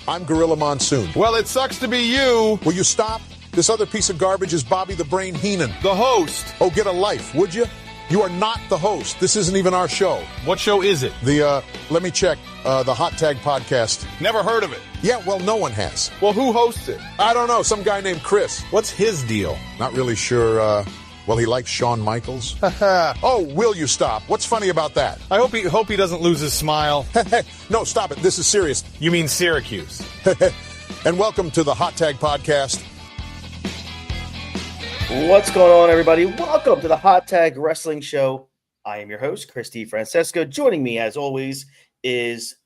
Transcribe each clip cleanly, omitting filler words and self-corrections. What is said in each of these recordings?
I'm Gorilla Monsoon. Well, it sucks to be you. Will you stop? This other piece of garbage is Bobby the Brain Heenan. The host. Oh, get a life, would you? You are not the host. This isn't even our show. What show is it? Let me check, the Hot Tag Podcast. Never heard of it. Yeah, well, no one has. Well, who hosts it? I don't know, some guy named Chris. What's his deal? Not really sure, well, he likes Shawn Michaels. Oh, will you stop? What's funny about that? I hope he doesn't lose his smile. No, stop it. This is serious. You mean Syracuse. And welcome to the Hot Tag Podcast. What's going on, everybody? Welcome to the Hot Tag Wrestling Show. I am your host, Chris Francesco. Joining me, as always, is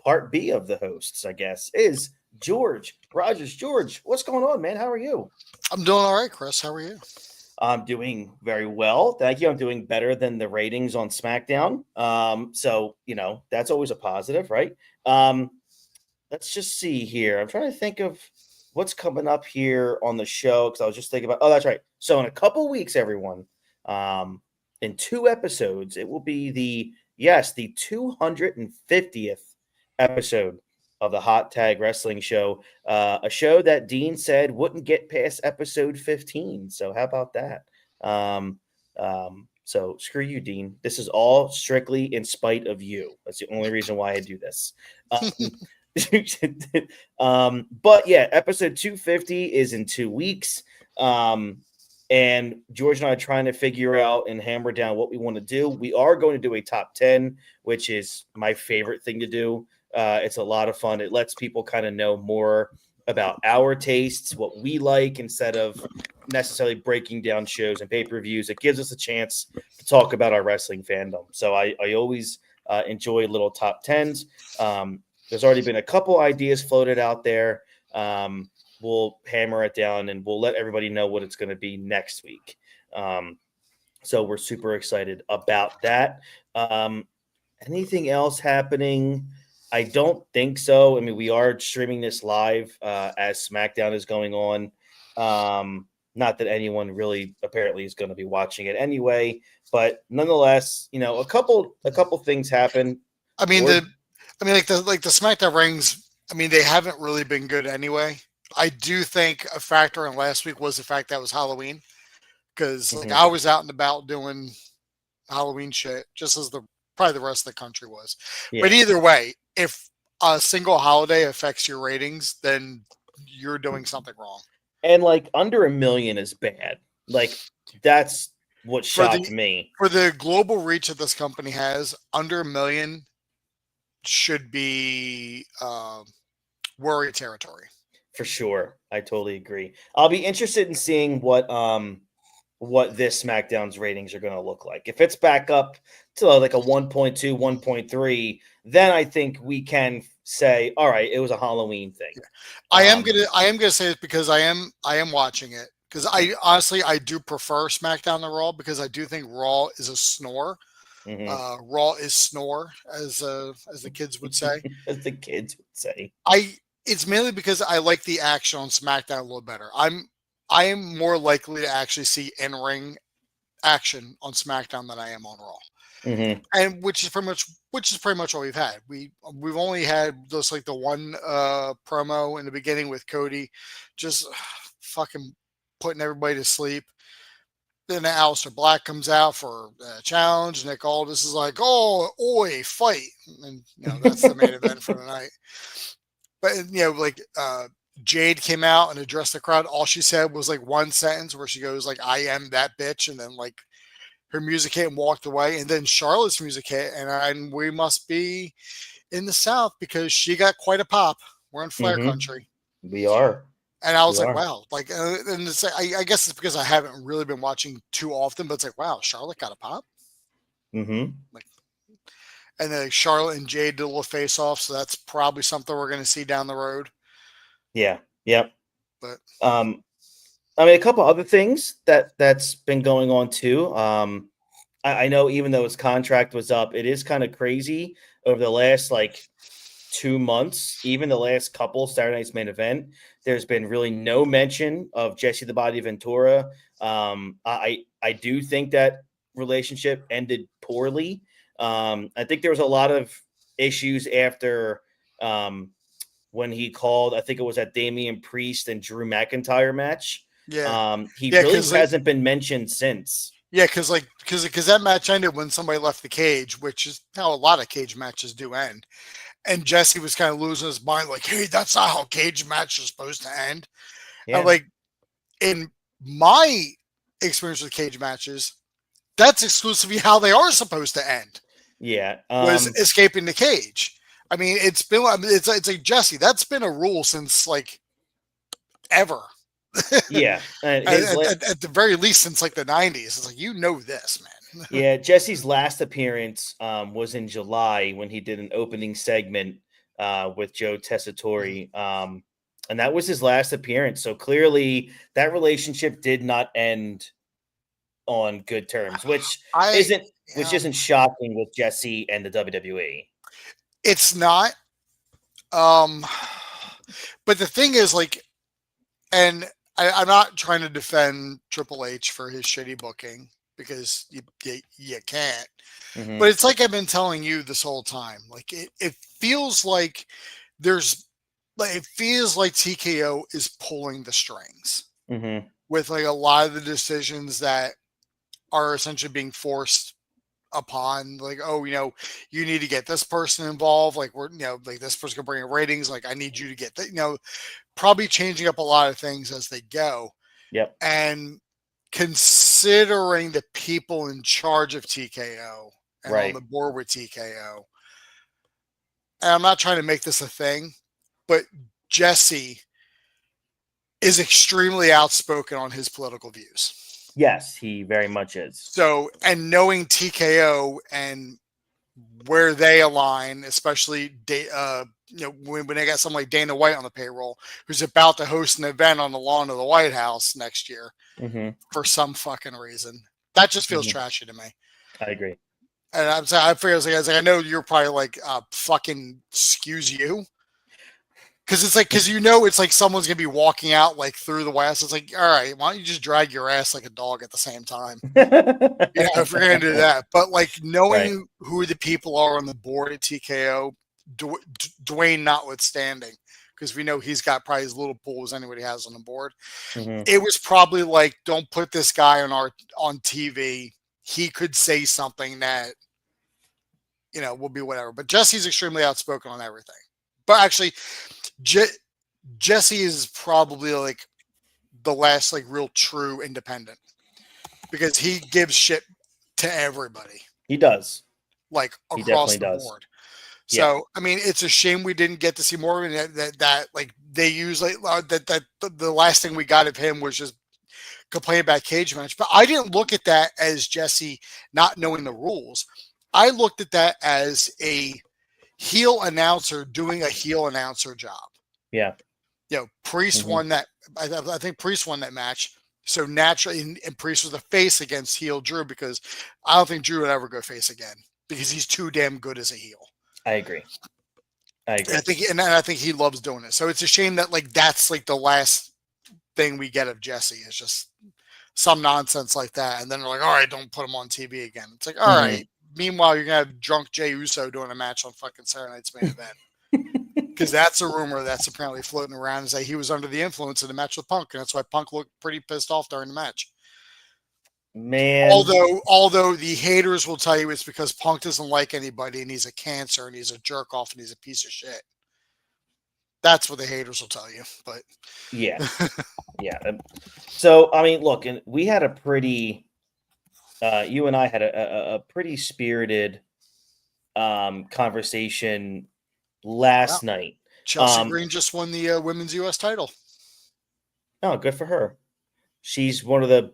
part B of the hosts, I guess, is George Rogers. George, what's going on, man? How are you? I'm doing all right, Chris. How are you? I'm doing very well. Thank you. I'm doing better than the ratings on SmackDown. So, that's always a positive, right? Let's just see here. I'm trying to think of what's coming up here on the show because I was just thinking about, that's right. So in a couple weeks, everyone, in 2 episodes, it will be the 250th episode of the Hot Tag Wrestling Show, a show that Dean said wouldn't get past episode 15. So how about that? So screw you, Dean. This is all strictly in spite of you. That's the only reason why I do this. But yeah, episode 250 is in 2 weeks. And George and I are trying to figure out and hammer down what we want to do. We are going to do a top 10, which is my favorite thing to do. It's a lot of fun. It lets people kind of know more about our tastes, what we like, instead of necessarily breaking down shows and pay-per-views. It gives us a chance to talk about our wrestling fandom. So I always enjoy little top 10s. There's already been a couple ideas floated out there. We'll hammer it down and we'll let everybody know what it's going to be next week. So we're super excited about that. Anything else happening? I don't think so. I mean, we are streaming this live as SmackDown is going on. Not that anyone really apparently is going to be watching it anyway, but nonetheless, a couple things happen. Like the SmackDown rings. I mean, they haven't really been good anyway. I do think a factor in last week was the fact that it was Halloween, because I was out and about doing Halloween shit, just as probably the rest of the country was. Yeah. But either way, if a single holiday affects your ratings, then you're doing something wrong. And under 1 million is bad. That's what shocked me. For the global reach that this company has, under 1 million should be worry territory. For sure. I totally agree. I'll be interested in seeing what this SmackDown's ratings are going to look like. If it's back up to a 1.2, 1.3, then I think we can say, all right, it was a Halloween thing. Yeah. I am gonna say it because I am watching it, because I honestly do prefer SmackDown to Raw, because I do think Raw is a snore. Mm-hmm. Raw is snore, as the kids would say. As the kids would say. It's mainly because I like the action on SmackDown a little better. I am more likely to actually see in-ring action on SmackDown than I am on Raw. Mm-hmm. And which is pretty much all we've had. We've only had just the one promo in the beginning with Cody, just fucking putting everybody to sleep. Then Aleister Black comes out for a challenge. Nick Aldis is like, "Oh, oi, fight!" And that's the main event for the night. But Jade came out and addressed the crowd. All she said was one sentence where she goes "I am that bitch," and then her music hit and walked away. And then Charlotte's music hit, and we must be in the South because she got quite a pop. We're in Flair country. We are. And I was wow. And I guess it's because I haven't really been watching too often, but it's wow, Charlotte got a pop. Mm-hmm. And then Charlotte and Jade did a little face off, so that's probably something we're going to see down the road. Yeah. Yep. But a couple other things that's been going on too. I know even though his contract was up, it is kind of crazy over the last 2 months, even the last couple Saturday Night's Main Event. There's been really no mention of Jesse the Body Ventura. I do think that relationship ended poorly. I think there was a lot of issues after when he called, I think it was that Damian Priest and Drew McIntyre match. Yeah. He Yeah, really 'cause, hasn't been mentioned since. Yeah, because that match ended when somebody left the cage, which is how a lot of cage matches do end. And Jesse was kind of losing his mind, like, "Hey, that's not how cage match is supposed to end." Yeah. And like in my experience with cage matches, that's exclusively how they are supposed to end. Yeah. Was escaping the cage. I mean, it's like Jesse. That's been a rule since like ever. Yeah. And at the very least since like the 90s. It's like, this, man. Yeah, Jesse's last appearance was in July when he did an opening segment with Joe Tessitore. And that was his last appearance. So clearly that relationship did not end on good terms, which isn't shocking with Jesse and the WWE. It's not. But the thing is, like, and I'm not trying to defend Triple H for his shitty booking because you can't. Mm-hmm. But it's like I've been telling you this whole time. Like it feels like it feels like TKO is pulling the strings with like a lot of the decisions that are essentially being forced upon, like, oh, you need to get this person involved. Like like this person can bring in ratings. Like I need you to get that, probably changing up a lot of things as they go. Yep. And considering the people in charge of TKO and on the board with TKO, and I'm not trying to make this a thing, but Jesse is extremely outspoken on his political views. Yes, he very much is. So, and knowing TKO and where they align, especially when they got someone like Dana White on the payroll, who's about to host an event on the lawn of the White House next year for some fucking reason, that just feels trashy to me. I agree. And I'm saying, I was like, I know you're probably like, fucking excuse you. Because it's like, it's like someone's going to be walking out like through the West. It's like, all right, why don't you just drag your ass like a dog at the same time? If you're going to do that. But like knowing who the people are on the board at TKO, Dwayne notwithstanding, because we know he's got probably as little pool as anybody has on the board. It was probably like, don't put this guy on TV. He could say something that, will be whatever. But Jesse's extremely outspoken on everything. But actually, Jesse is probably like the last like real true independent, because he gives shit to everybody. He does, like across the board. So I mean, it's a shame we didn't get to see more of it. That like they use like that the last thing we got of him was just complaining about cage match. But I didn't look at that as Jesse not knowing the rules. I looked at that as a heel announcer doing a heel announcer job. Yeah. Priest won that. I think Priest won that match. So naturally, and Priest was the face against heel Drew, because I don't think Drew would ever go face again because he's too damn good as a heel. I agree. And I think he loves doing it. So it's a shame that like that's like the last thing we get of Jesse is just some nonsense like that. And then they're like, all right, don't put him on TV again. It's like, all right. Meanwhile, you're going to have drunk Jey Uso doing a match on fucking Saturday Night's Main Event. Because that's a rumor that's apparently floating around, is that he was under the influence in the match with Punk. And that's why Punk looked pretty pissed off during the match. Man. Although the haters will tell you it's because Punk doesn't like anybody and he's a cancer and he's a jerk off and he's a piece of shit. That's what the haters will tell you. But yeah. So, I mean, look, and we had a pretty... you and I had a pretty spirited conversation last night. Chelsea Green just won the women's U.S. title. Oh, good for her. She's one of the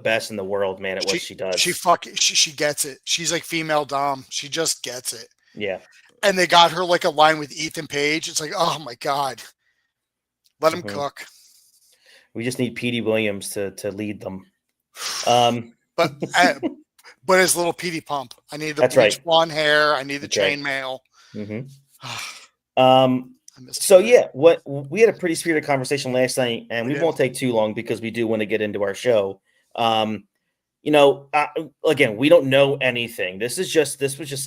best in the world, man, at what she does. She gets it. She's like female dom. She just gets it. Yeah. And they got her like a line with Ethan Page. It's like, oh my God. Let him cook. We just need Petey Williams to lead them. But his little Petey pump. I need the bleach blonde hair. I need the chainmail. So yeah, we had a pretty spirited conversation last night, and we won't take too long because we do want to get into our show. Again, we don't know anything. This was just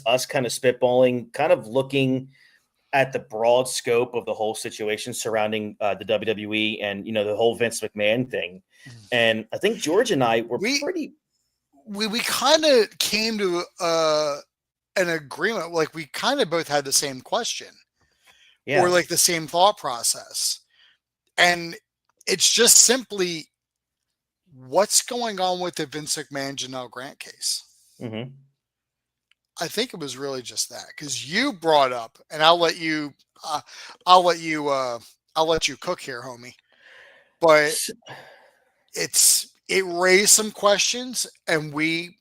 us kind of spitballing, kind of looking at the broad scope of the whole situation surrounding the WWE and, the whole Vince McMahon thing. And I think George and I were we kind of came to an agreement. Like we kind of both had the same question or like the same thought process. And it's just simply what's going on with the Vince McMahon Janelle Grant case. Mm-hmm. I think it was really just that because you brought up, and I'll let you cook here, homie. But it raised some questions, and we,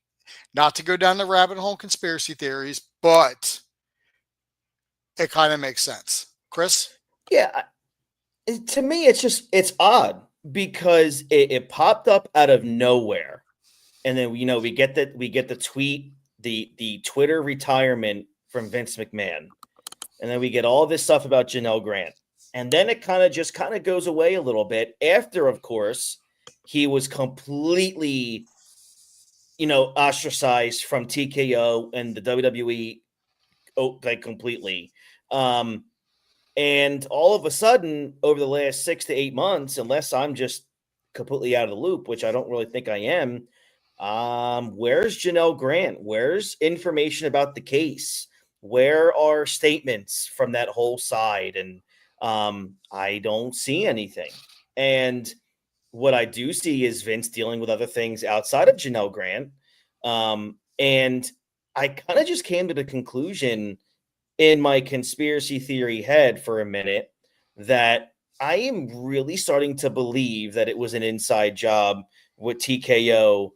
not to go down the rabbit hole conspiracy theories, but it kind of makes sense. Chris? Yeah. To me, it's odd because it popped up out of nowhere. And then, we get the tweet, the Twitter retirement from Vince McMahon. And then we get all this stuff about Janelle Grant. And then it kind of goes away a little bit after, of course, he was completely, ostracized from TKO and the WWE, like completely. And all of a sudden, over the last 6 to 8 months, unless I'm just completely out of the loop, which I don't really think I am, where's Janelle Grant? Where's information about the case? Where are statements from that whole side? And I don't see anything. And what I do see is Vince dealing with other things outside of Janelle Grant. And I kind of just came to the conclusion in my conspiracy theory head for a minute that I am really starting to believe that it was an inside job with TKO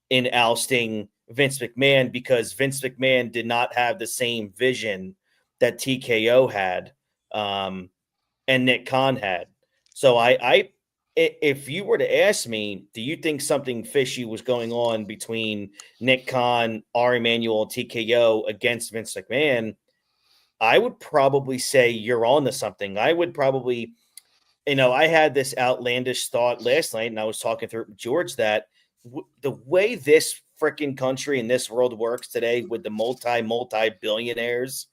in ousting Vince McMahon because Vince McMahon did not have the same vision that TKO had and Nick Khan had. So if you were to ask me, do you think something fishy was going on between Nick Khan, R. Emanuel, and TKO against Vince McMahon? I would probably say you're on to something. I would probably, I had this outlandish thought last night, and I was talking through it with George that the way this freaking country and this world works today with the multi-billionaires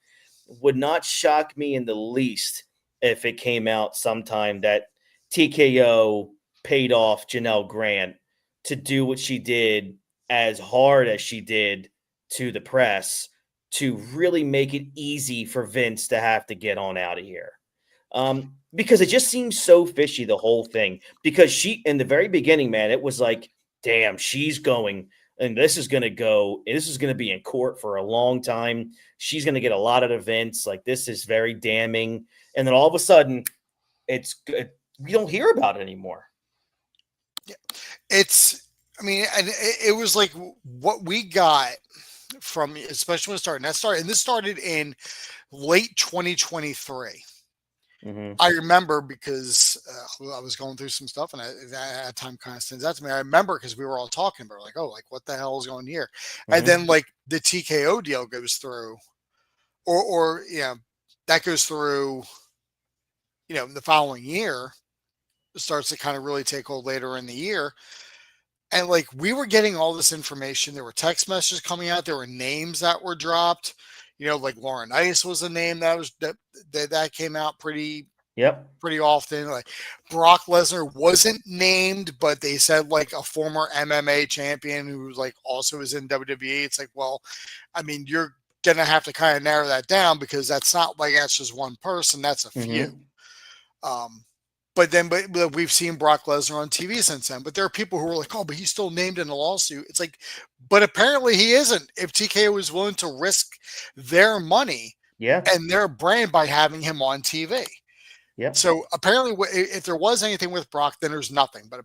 would not shock me in the least if it came out sometime that TKO paid off Janelle Grant to do what she did as hard as she did to the press to really make it easy for Vince to have to get on out of here. Because it just seems so fishy, the whole thing. Because she, in the very beginning, man, it was like, damn, she's going, and this is going to be in court for a long time. She's going to get a lot of events. Like, this is very damning. And then all of a sudden, we don't hear about it anymore. Yeah. It was like what we got from, especially when it started, and this started in late 2023. Mm-hmm. I remember because I was going through some stuff and that time kind of stands out to me. I remember because we were all talking about like, what the hell is going here? Mm-hmm. And then like the TKO deal goes through or that goes through, the following year. It starts to kind of really take hold later in the year. And like we were getting all this information. There were text messages coming out. There were names that were dropped. Like Lauren Ice was a name that came out pretty often. Like Brock Lesnar wasn't named, but they said like a former MMA champion who was like also is in WWE. It's like, well, I mean, you're gonna have to kind of narrow that down because that's not like that's just one person. That's a few. But we've seen Brock Lesnar on TV since then. But there are people who are like, but he's still named in a lawsuit. It's like, but apparently he isn't. If TKO was willing to risk their money and their brand by having him on TV. Yeah. So apparently if there was anything with Brock, then there's nothing. But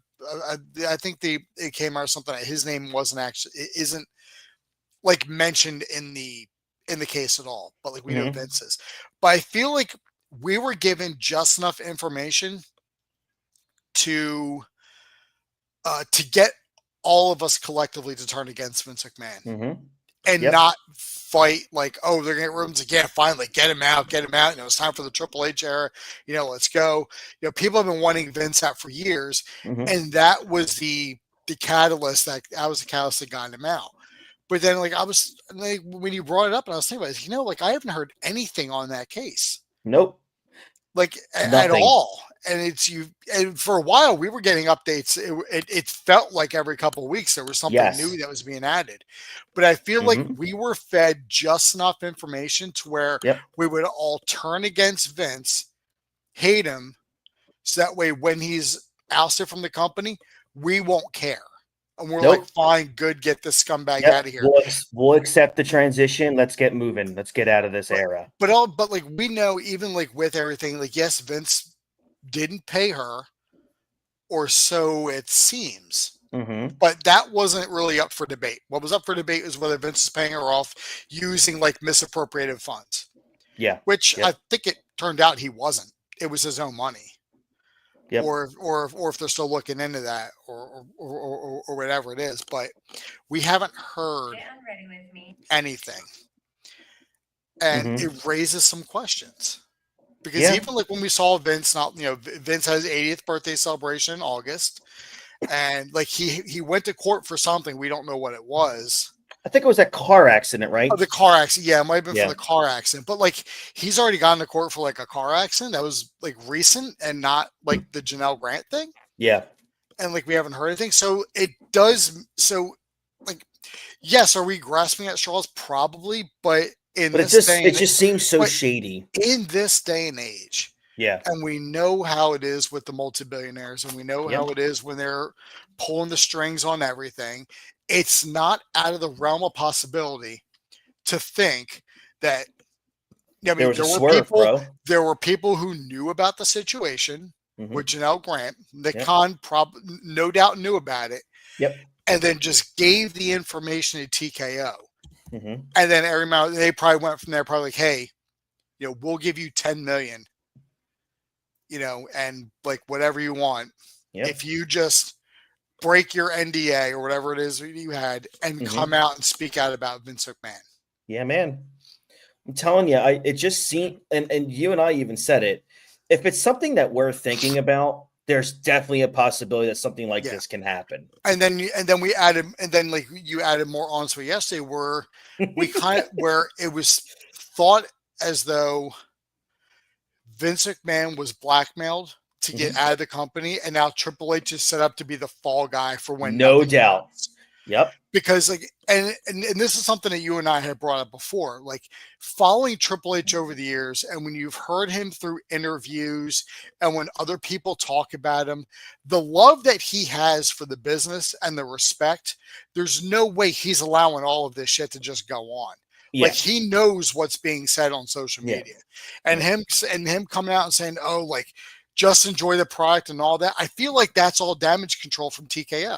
I think it came out something that his name isn't like mentioned in the case at all. But like we know Vince's. But I feel like we were given just enough information to get all of us collectively to turn against Vince McMahon and not fight like, they're going to get rooms again. Finally, get him out. It's time for the Triple H era. Let's go. People have been wanting Vince out for years, and that was the catalyst that got him out. But then, like I was like when you brought it up, and I was thinking about it, I haven't heard anything on that case. Nope. Like at Nothing. all. And and for a while we were getting updates. It felt like every couple of weeks there was something new that was being added. But I feel like we were fed just enough information to where we would all turn against Vince, hate him, so that way when he's ousted from the company, we won't care. And we're like, fine, good, get this scumbag out of here. We'll accept the transition. Let's get moving. Let's get out of this era. But like we know, even like with everything, like yes, Vince didn't pay her, or so it seems. But that wasn't really up for debate. What was up for debate is whether Vince is paying her off using like misappropriated funds. Yeah. Which I think it turned out he wasn't. It was his own money. Yep. Or if they're still looking into that or whatever it is, but we haven't heard anything, and it raises some questions because even like when we saw Vince, Vince had his 80th birthday celebration in August, and like he went to court for something, we don't know what it was. I think it was that car accident, right? Oh, the car accident. Yeah, it might have been for the car accident. But like he's already gone to court for like a car accident that was like recent and not like the Janelle Grant thing. Yeah. And like we haven't heard anything. So it does. So like, yes, are we grasping at straws? Probably. But it just seems so shady. In this day and age. Yeah. And we know how it is with the multi-billionaires, and we know how it is when they're pulling the strings on everything. It's not out of the realm of possibility to think that there were people who knew about the situation with Janelle Grant. Nick Khan no doubt knew about it. Yep. And then just gave the information to TKO. And then they probably went from there, probably like, hey, we'll give you $10 million, and like whatever you want. If you just break your NDA or whatever it is you had and come out and speak out about Vince McMahon. Yeah, man. I'm telling you, it just seemed, and you and I even said it, if it's something that we're thinking about, there's definitely a possibility that something like this can happen. And then we added, and then like you added more on to it yesterday where where it was thought as though Vince McMahon was blackmailed to get out of the company, and now Triple H is set up to be the fall guy for when. No doubt. Yep. Because like, and this is something that you and I had brought up before, like following Triple H over the years, and when you've heard him through interviews and when other people talk about him, the love that he has for the business and the respect, there's no way he's allowing all of this shit to just go on. Yeah. Like he knows what's being said on social media, and him coming out and saying, "Oh, like just enjoy the product and all that." I feel like that's all damage control from TKO.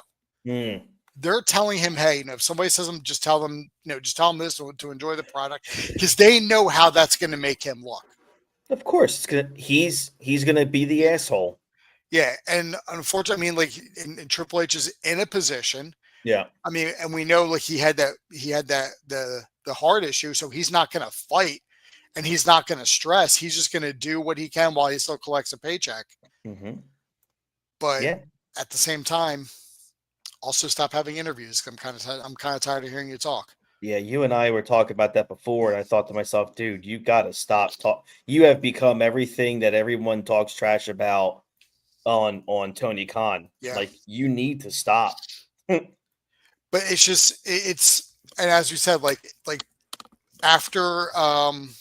They're telling him, "Hey, if somebody says them, just tell them, just tell them this to enjoy the product," because they know how that's going to make him look. Of course, he's gonna be the asshole. Yeah, and unfortunately, I mean, like, and Triple H is in a position. Yeah, I mean, and we know like he had the heart issue, so he's not going to fight, and he's not going to stress. He's just going to do what he can while he still collects a paycheck. But at the same time, also stop having interviews. I'm kind of tired of hearing you talk. Yeah, you and I were talking about that before, and I thought to myself, dude, you got to stop talk. You have become everything that everyone talks trash about on Tony Khan. Yeah. Like, you need to stop. But it's just and as we said, like after and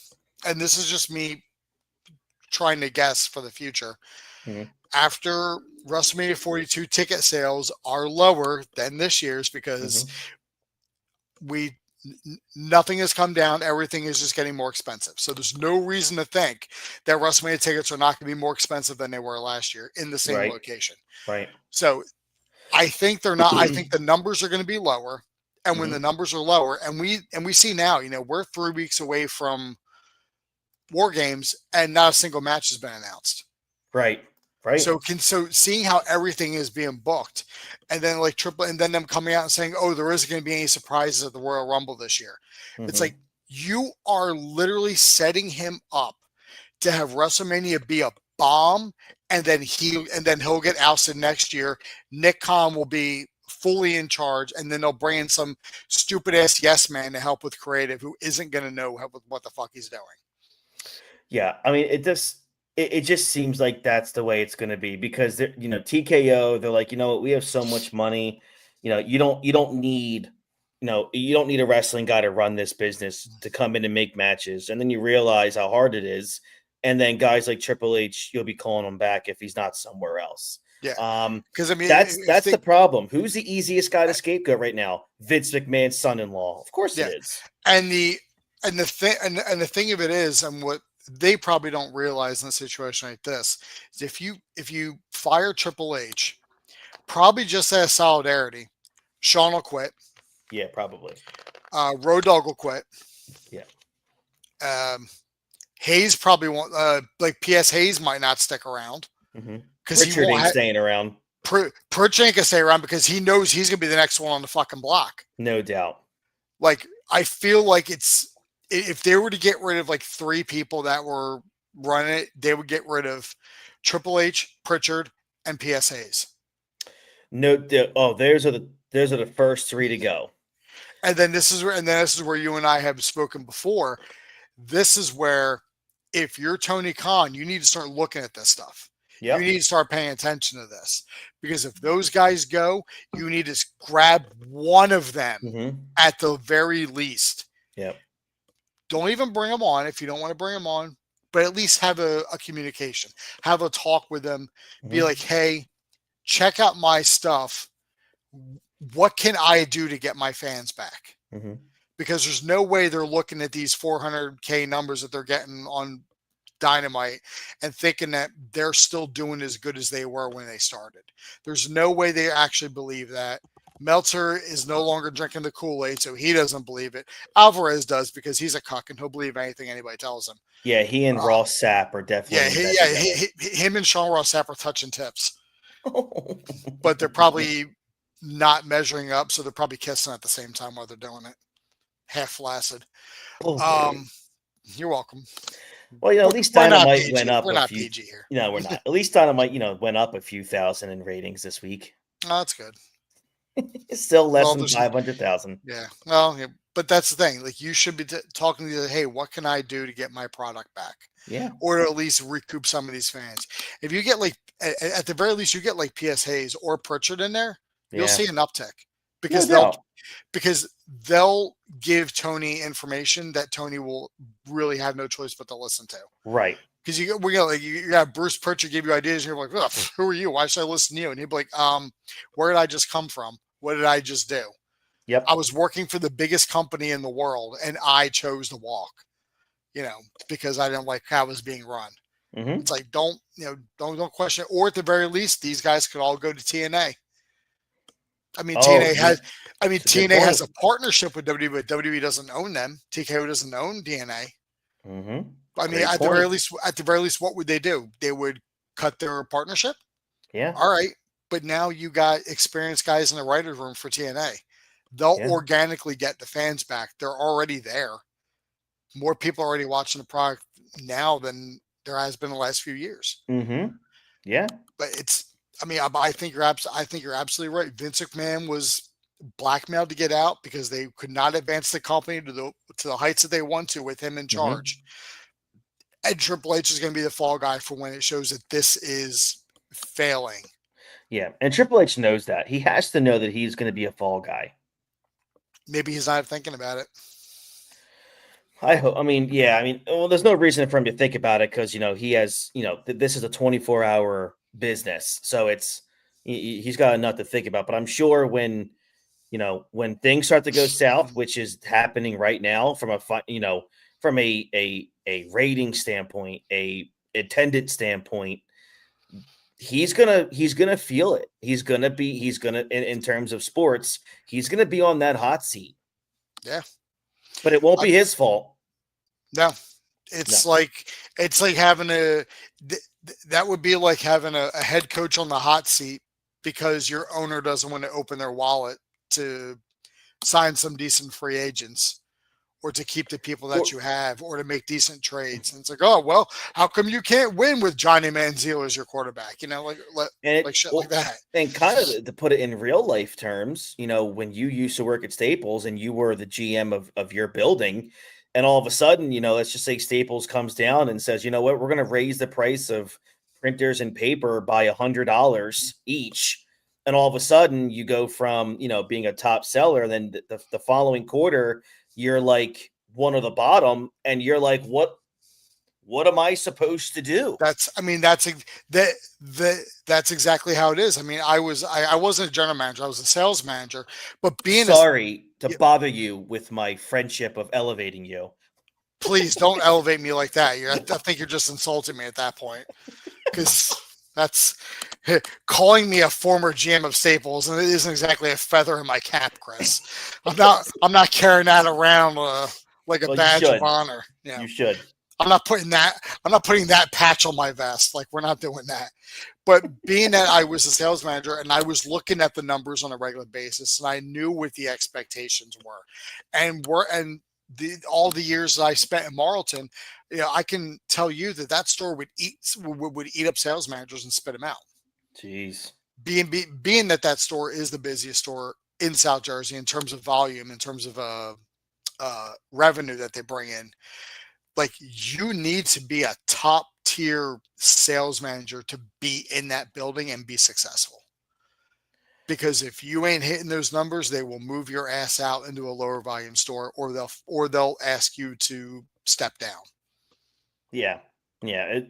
this is just me trying to guess for the future. After WrestleMania 42, ticket sales are lower than this year's because nothing has come down. Everything is just getting more expensive. So there's no reason to think that WrestleMania tickets are not going to be more expensive than they were last year in the same location. Right. So I think they're not. I think the numbers are going to be lower. And when the numbers are lower, and we see now, we're 3 weeks away from War Games, and not a single match has been announced. Right. So seeing how everything is being booked, and then like and then them coming out and saying, "Oh, there isn't going to be any surprises at the Royal Rumble this year." It's like you are literally setting him up to have WrestleMania be a bomb, and then he'll get ousted next year. Nick Khan will be fully in charge, and then they'll bring in some stupid ass yes man to help with creative who isn't going to know what the fuck he's doing. Yeah, I mean, it just seems like that's the way it's going to be because they're, TKO. They're like, you know what, we have so much money. You don't need a wrestling guy to run this business to come in and make matches, and then you realize how hard it is. And then guys like Triple H, you'll be calling him back if he's not somewhere else. Yeah, Um, because I mean, that's the problem. Who's the easiest guy to scapegoat right now? Vince McMahon's son-in-law. Of course it yeah, is. and the thing of it is, and what they probably don't realize in a situation like this is if you fire Triple H, probably just as solidarity, Shawn will quit. Yeah, probably. Road Dogg will quit. Yeah. Hayes probably won't. Like P.S. Hayes might not stick around because Richard ain't staying around. Pritchard ain't gonna stay around because he knows he's gonna be the next one on the fucking block. No doubt. Like I feel like if they were to get rid of like 3 people that were running it, they would get rid of Triple H, Pritchard, and P.S. Hayes. No, those are the first 3 to go. And then this is where you and I have spoken before. This is where, if you're Tony Khan, you need to start looking at this stuff. Yep. You need to start paying attention to this, because if those guys go, you need to grab one of them at the very least. Yep. Don't even bring them on if you don't want to bring them on, but at least have a communication, have a talk with them, be like, hey, check out my stuff. What can I do to get my fans back? Because there's no way they're looking at these 400K numbers that they're getting on Dynamite and thinking that they're still doing as good as they were when they started. There's no way they actually believe that. Meltzer is no longer drinking the Kool-Aid, so he doesn't believe it. Alvarez does, because he's a cuck and he'll believe anything anybody tells him. Yeah, he and Ross Sapp are definitely. Him and Sean Ross Sapp are touching tips. But they're probably not measuring up, so they're probably kissing at the same time while they're doing it. Half flaccid. You're welcome. Well, at least Dynamite went up. We're not PG here. No, we're not. At least Dynamite, went up a few thousand in ratings this week. Oh, that's good. It's still less than 500,000. Yeah. Well, yeah, but that's the thing. Like, you should be talking to hey, what can I do to get my product back? Yeah. Or to at least recoup some of these fans. If you get at the very least, you get P.S. Hayes or Pritchard in there, you'll see an uptick, because they'll give Tony information that Tony will really have no choice but to listen to. Right. Because you got Bruce Pritchard give you ideas, and you're like, who are you? Why should I listen to you? And he'd be like, where did I just come from? What did I just do? Yep. I was working for the biggest company in the world, and I chose to walk, because I didn't like how it was being run. It's like, don't question it. Or at the very least, these guys could all go to TNA. I mean, TNA has a partnership with WWE, but WWE doesn't own them. TKO doesn't own TNA. I mean, at the very least, what would they do? They would cut their partnership. Yeah. All right, but now you got experienced guys in the writers' room for TNA. They'll organically get the fans back. They're already there. More people are already watching the product now than there has been the last few years. Yeah. But I think you're absolutely right. Vince McMahon was blackmailed to get out because they could not advance the company to the heights that they want to with him in charge. And Triple H is going to be the fall guy for when it shows that this is failing. Yeah, and Triple H knows that. He has to know that he's going to be a fall guy. Maybe he's not thinking about it. I hope. Well, there's no reason for him to think about it because, he has, this is a 24-hour business. So he's got enough to think about. But I'm sure when things start to go south, which is happening right now from a rating standpoint, a attendance standpoint, he's gonna feel it. He's gonna in terms of sports, he's gonna be on that hot seat. Yeah. But it won't be his fault. No, it's like having that would be like having a head coach on the hot seat because your owner doesn't want to open their wallet to sign some decent free agents or to keep the people that you have or to make decent trades. And it's like, oh, well, how come you can't win with Johnny Manziel as your quarterback? Shit like that. And kind of to put it in real life terms, when you used to work at Staples and you were the GM of your building, And all of a sudden, let's just say Staples comes down and says, you know what, we're going to raise the price of printers and paper by $100 each. And all of a sudden you go from, being a top seller, then the following quarter, you're like one of the bottom, and you're like, what am I supposed to do? That's exactly how it is. I mean, I wasn't a general manager. I was a sales manager, but sorry to bother you with my friendship of elevating you. Please don't elevate me like that. I think you're just insulting me at that point, because that's calling me a former GM of Staples, and it isn't exactly a feather in my cap, Chris. I'm not carrying that around like a badge of honor. Yeah. You should. I'm not putting that patch on my vest. Like, we're not doing that. But being that I was a sales manager and I was looking at the numbers on a regular basis, and I knew what the expectations were, all the years that I spent in Marlton, I can tell you that store would eat up sales managers and spit them out. Jeez. Being that store is the busiest store in South Jersey in terms of volume, in terms of revenue that they bring in. Like, you need to be a top tier sales manager to be in that building and be successful. Because if you ain't hitting those numbers, they will move your ass out into a lower volume store, or they'll ask you to step down. Yeah. Yeah.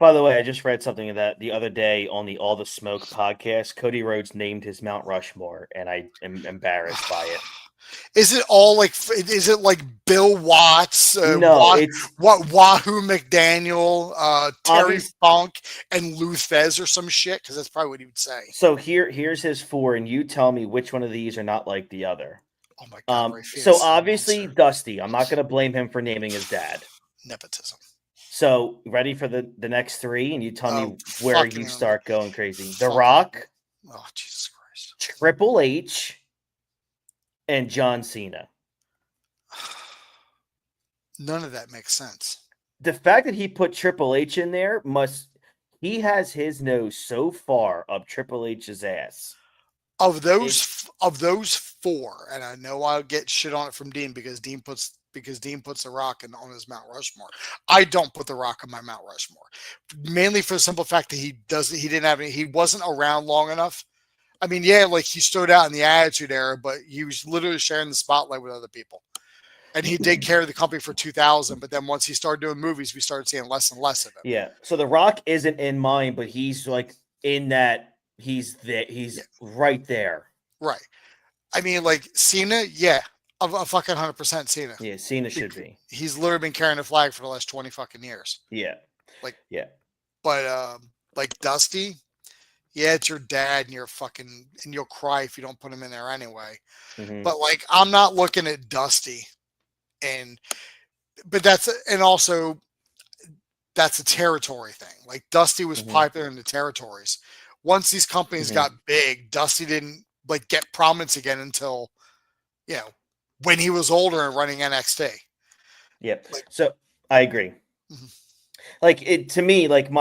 By the way, I just read something that the other day on the All the Smoke podcast, Cody Rhodes named his Mount Rushmore, and I am embarrassed by it. Is it like Bill Watts? No, it's Wahoo McDaniel, Terry Funk, and Lou Thez or some shit? Because that's probably what he would say. So here's his 4, and you tell me which one of these are not like the other. Oh my God! So obviously Dusty. I'm not going to blame him for naming his dad. Nepotism. So ready for the next 3, and you tell me where you start going crazy. The Rock. Oh, Jesus Christ. Triple H. And John Cena. None of that makes sense. The fact that he put Triple H in there he has his nose so far up Triple H's ass. Of those 4, and I know I'll get shit on it from Dean because Dean puts The Rock on his Mount Rushmore. I don't put The Rock on my Mount Rushmore, mainly for the simple fact that he wasn't around long enough. I mean, yeah, like, he stood out in the Attitude Era, but he was literally sharing the spotlight with other people. And he did carry the company for 2000, but then once he started doing movies, we started seeing less and less of him. Yeah. So The Rock isn't in mine, but he's like in that he's right there. Right. I mean, like, Cena, yeah, a fucking 100% Cena. Yeah, Cena should be. He's literally been carrying the flag for the last 20 fucking years. Yeah. Like, yeah. But like Dusty, yeah, it's your dad, and you'll cry if you don't put him in there anyway. Mm-hmm. But, like, I'm not looking at Dusty, but that's a territory thing. Like, Dusty was popular in the territories. Once these companies got big, Dusty didn't get prominence again until, when he was older and running NXT. Yeah. So I agree. Mm-hmm. Like, to me, like,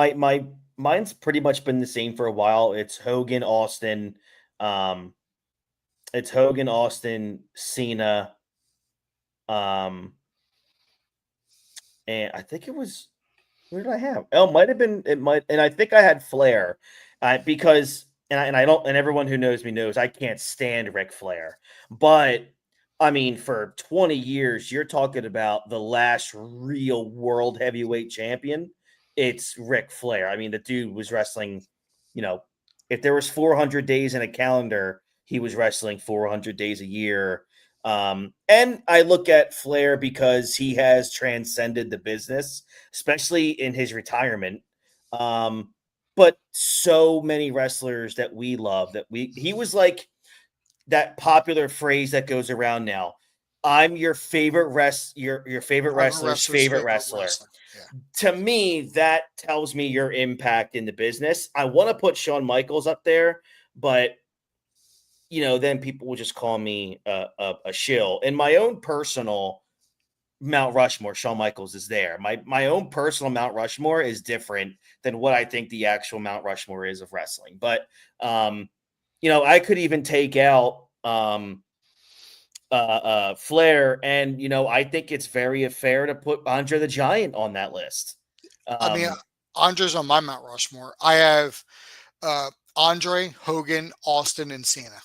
mine's pretty much been the same for a while. It's Hogan, Austin. Cena. And I think it was, who did I have? Oh, and I think I had Flair, because, and everyone who knows me knows I can't stand Ric Flair, but I mean, for 20 years, you're talking about the last real world heavyweight champion. It's Ric Flair. I mean, the dude was wrestling, if there was 400 days in a calendar, he was wrestling 400 days a year. And I look at Flair because he has transcended the business, especially in his retirement. But so many wrestlers that we love he was like that popular phrase that goes around now. I'm your favorite your favorite wrestler's favorite wrestler. Yeah. To me, that tells me your impact in the business. I want to put Shawn Michaels up there, but then people will just call me a shill. In my own personal Mount Rushmore, Shawn Michaels is there. My own personal Mount Rushmore is different than what I think the actual Mount Rushmore is of wrestling. But I could even take out Flair, and I think it's very fair to put Andre the Giant on that list. I mean, Andre's on my Mount Rushmore. I have Andre, Hogan, Austin, and Cena.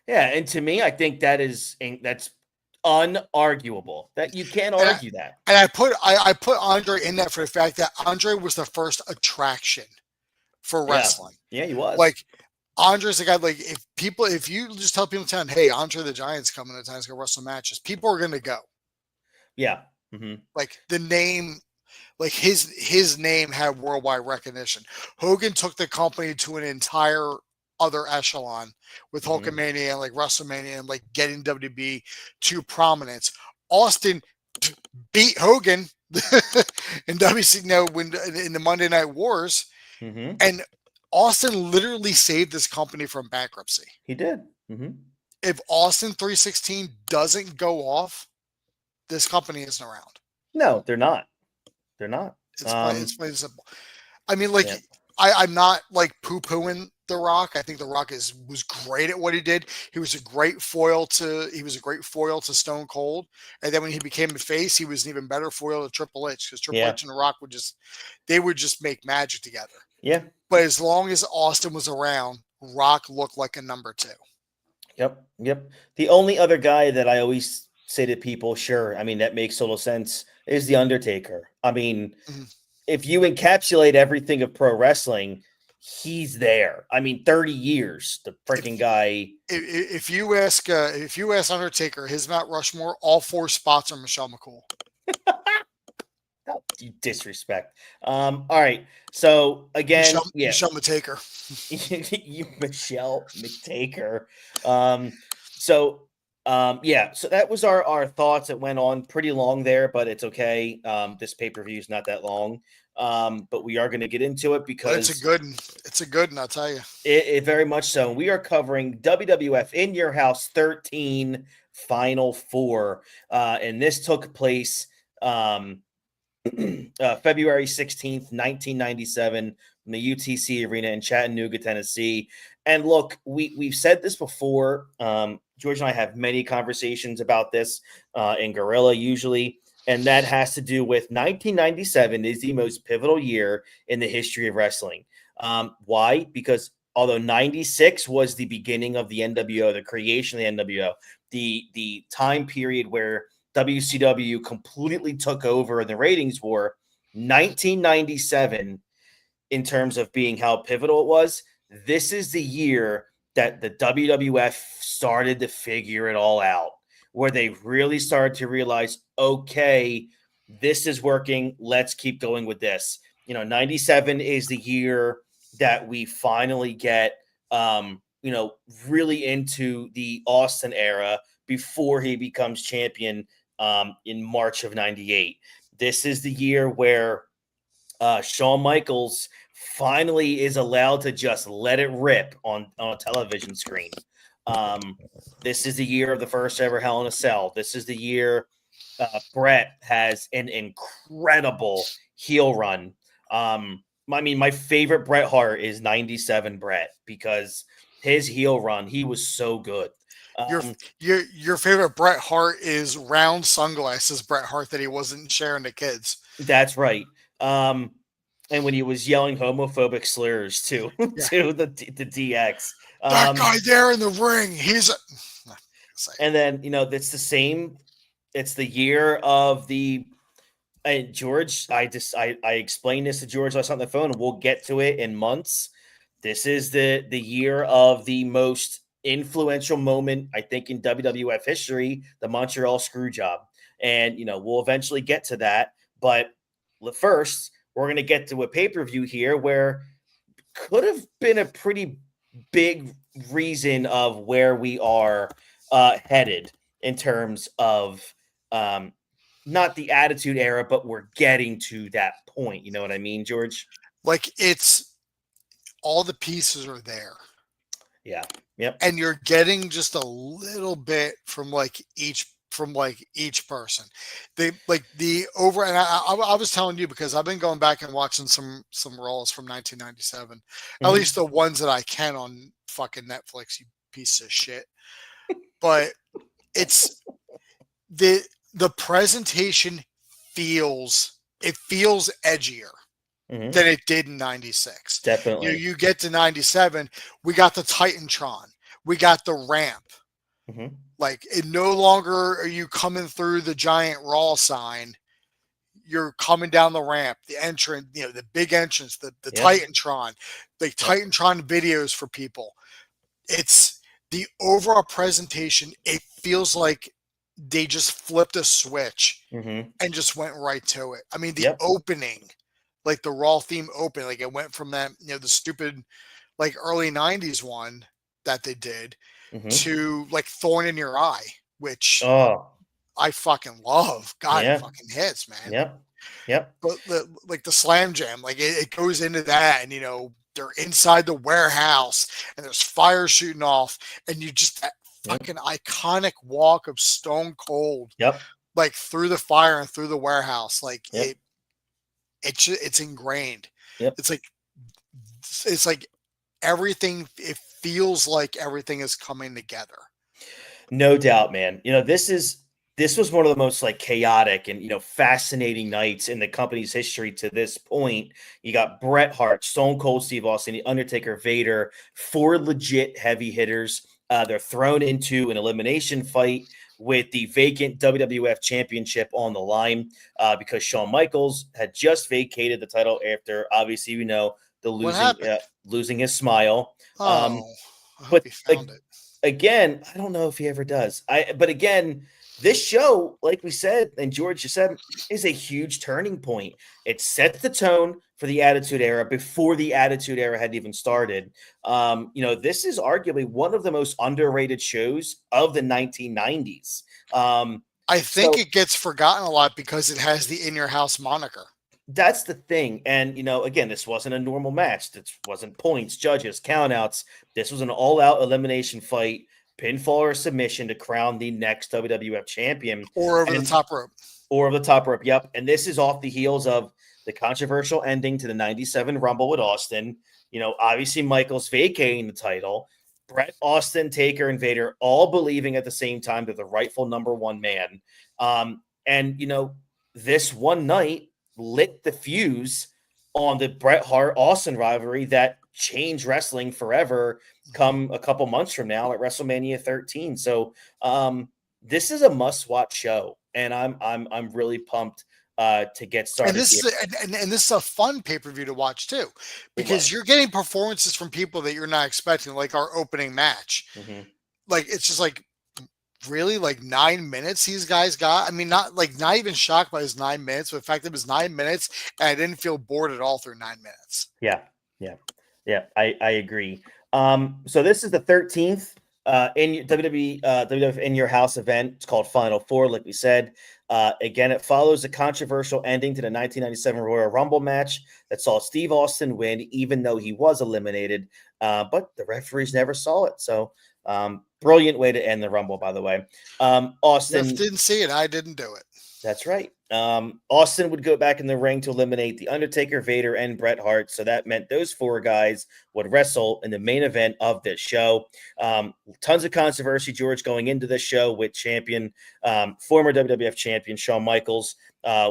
Yeah, and to me, I think that's unarguable. That you can't argue that. And I put Andre in that for the fact that Andre was the first attraction for wrestling. Yeah, he was. Like Andre's the guy. Like if you just tell people in town, hey, Andre the Giant's coming to town, he's gonna wrestle matches, people are gonna go. Yeah. Mm-hmm. Like the name, like his name had worldwide recognition. Hogan took the company to an entire other echelon with Hulkamania and like WrestleMania and like getting WB to prominence. Austin beat Hogan in WC when in the Monday Night Wars, and Austin literally saved this company from bankruptcy. He did. Mm-hmm. If Austin 316 doesn't go off, this company isn't around. No, they're not. They're not. It's plain simple. I mean, like, I'm not like poo-pooing The Rock. I think The Rock was great at what he did. He was a great foil to Stone Cold. And then when he became a face, he was an even better foil to Triple H, because Triple H and The Rock would just make magic together. Yeah. But as long as Austin was around, Rock looked like a number 2. Yep. The only other guy that I always say to people, sure, I mean, that makes total sense, is The Undertaker. I mean, if you encapsulate everything of pro wrestling, he's there. I mean, 30 years, the freaking guy. If you ask Undertaker, his Mount Rushmore, all 4 spots are Michelle McCool. You disrespect. All right. So again, Michelle McTaker. You Michelle McTaker. So that was our thoughts. It went on pretty long there, but it's okay. This pay-per-view is not that long. But we are going to get into it because it's a good one, I'll tell you. It very much so. We are covering WWF In Your House 13 Final 4. And this took place February 16th, 1997 in the UTC Arena in Chattanooga, Tennessee. And look, we've said this before. George and I have many conversations about this in Gorilla usually, and that has to do with 1997 is the most pivotal year in the history of wrestling. Why? Because although 96 was the beginning of the NWO, the creation of the NWO, the time period where WCW completely took over the ratings war, 1997, in terms of being how pivotal it was, this is the year that the WWF started to figure it all out, where they really started to realize, okay, this is working. Let's keep going with this. 97 is the year that we finally get, really into the Austin era before he becomes champion in March of 98. This is the year where Shawn Michaels finally is allowed to just let it rip on a television screen. This is the year of the first ever Hell in a Cell. This is the year Bret has an incredible heel run. My favorite Bret Hart is 97 Bret, because his heel run, he was so good. Your favorite Bret Hart is round sunglasses Bret Hart that he wasn't sharing to kids. That's right. And when he was yelling homophobic slurs to the DX. That guy there in the ring, and then, it's the same. It's the year of the George. I explained this to George last on the phone, and we'll get to it in months. This is the year of the most influential moment, I think, in WWF history, the Montreal Screwjob. And, we'll eventually get to that. But first, we're going to get to a pay-per-view here where could have been a pretty big reason of where we are headed in terms of not the Attitude Era, but we're getting to that point. You know what I mean, George? Like, it's all the pieces are there. Yeah. Yep. And you're getting just a little bit from each person. And I was telling you, because I've been going back and watching some Raws from 1997, at least the ones that I can on fucking Netflix, you piece of shit. But it's the presentation feels edgier than it did in 96. Definitely. You get to 97, we got the Titantron, we got the ramp. Like, it no longer are you coming through the giant Raw sign. You're coming down the ramp, the entrance, the big entrance, the Titantron, the Titantron videos for people. It's the overall presentation. It feels like they just flipped a switch and just went right to it. I mean, the opening, like the Raw theme open, like it went from that, the stupid, like early 90s one that they did to like Thorn in Your Eye, which I fucking love. God, it fucking hits, man. But like the Slam Jam, like it goes into that, and they're inside the warehouse and there's fire shooting off, and you just that fucking iconic walk of Stone Cold, like through the fire and through the warehouse, like it's ingrained. It's like everything. It feels like everything is coming together. No doubt, man. This was one of the most like chaotic and fascinating nights in the company's history to this point. You got Bret Hart, Stone Cold Steve Austin, The Undertaker, Vader, 4 legit heavy hitters. They're thrown into an elimination fight with the vacant WWF Championship on the line because Shawn Michaels had just vacated the title after, obviously, the losing his smile. But again, I don't know if he ever does. But again, this show, like we said, and George just said, is a huge turning point. It sets the tone for the Attitude Era before the Attitude Era had even started. This is arguably one of the most underrated shows of the 1990s. I think it gets forgotten a lot because it has the In Your House moniker. That's the thing. And, again, this wasn't a normal match. This wasn't points, judges, countouts. This was an all-out elimination fight, pinfall or submission to crown the next WWF champion. Or over the top rope. Or over the top rope, yep. And this is off the heels of the controversial ending to the 97 Rumble with Austin. Obviously Michaels vacating the title. Bret, Austin, Taker, and Vader all believing at the same time they're the rightful number one man. This one night lit the fuse on the Bret Hart Austin rivalry that changed wrestling forever come a couple months from now at WrestleMania 13. So this is a must-watch show, and I'm really pumped to get started. And this is a fun pay-per-view to watch too, because you're getting performances from people that you're not expecting, like our opening match. Like it's just like, really, like 9 minutes these guys got. I mean, not even shocked by his 9 minutes, but the fact that it was 9 minutes and I didn't feel bored at all through 9 minutes. Yeah, I agree. So this is the 13th in WWF In Your House event. It's called Final Four, like we said. Again, it follows the controversial ending to the 1997 Royal Rumble match that saw Steve Austin win, even though he was eliminated. But the referees never saw it. So brilliant way to end the Rumble, by the way. Austin didn't see it. I didn't do it. That's right. Austin would go back in the ring to eliminate The Undertaker, Vader, and Bret Hart. So that meant those 4 guys would wrestle in the main event of this show. Tons of controversy, George, going into this show with former WWF champion Shawn Michaels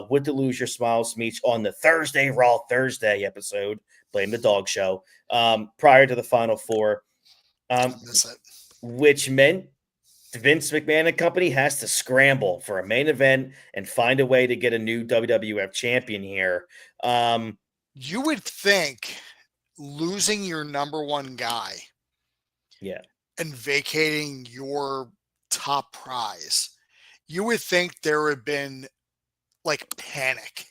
with the Lose Your Smile speech on the Raw Thursday episode, Blame the Dog Show, prior to the Final Four, which meant Vince McMahon and company has to scramble for a main event and find a way to get a new WWF champion here. You would think losing your number one guy and vacating your top prize, you would think there would have been like panic.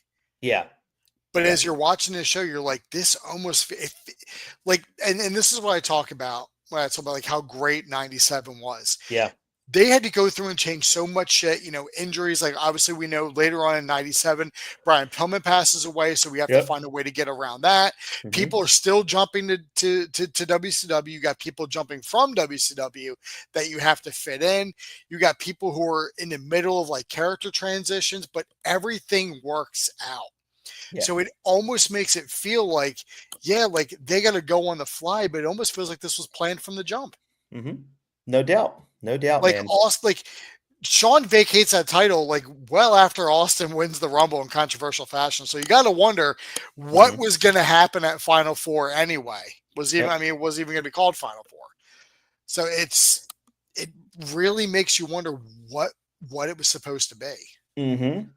But as you're watching this show, you're like, this almost like, and this is what I talk about when I talk about like how great 97 was. They had to go through and change so much shit, injuries. Like obviously we know later on in 97, Brian Pillman passes away. So we have to find a way to get around that. People are still jumping to WCW. You got people jumping from WCW that you have to fit in. You got people who are in the middle of like character transitions, but everything works out. So it almost makes it feel like, like they got to go on the fly, but it almost feels like this was planned from the jump. No doubt. Like man. Austin, like Shawn vacates that title like well after Austin wins the Rumble in controversial fashion. So you got to wonder what was going to happen at Final Four anyway. It wasn't even going to be called Final Four. So it really makes you wonder what it was supposed to be. Mm-hmm.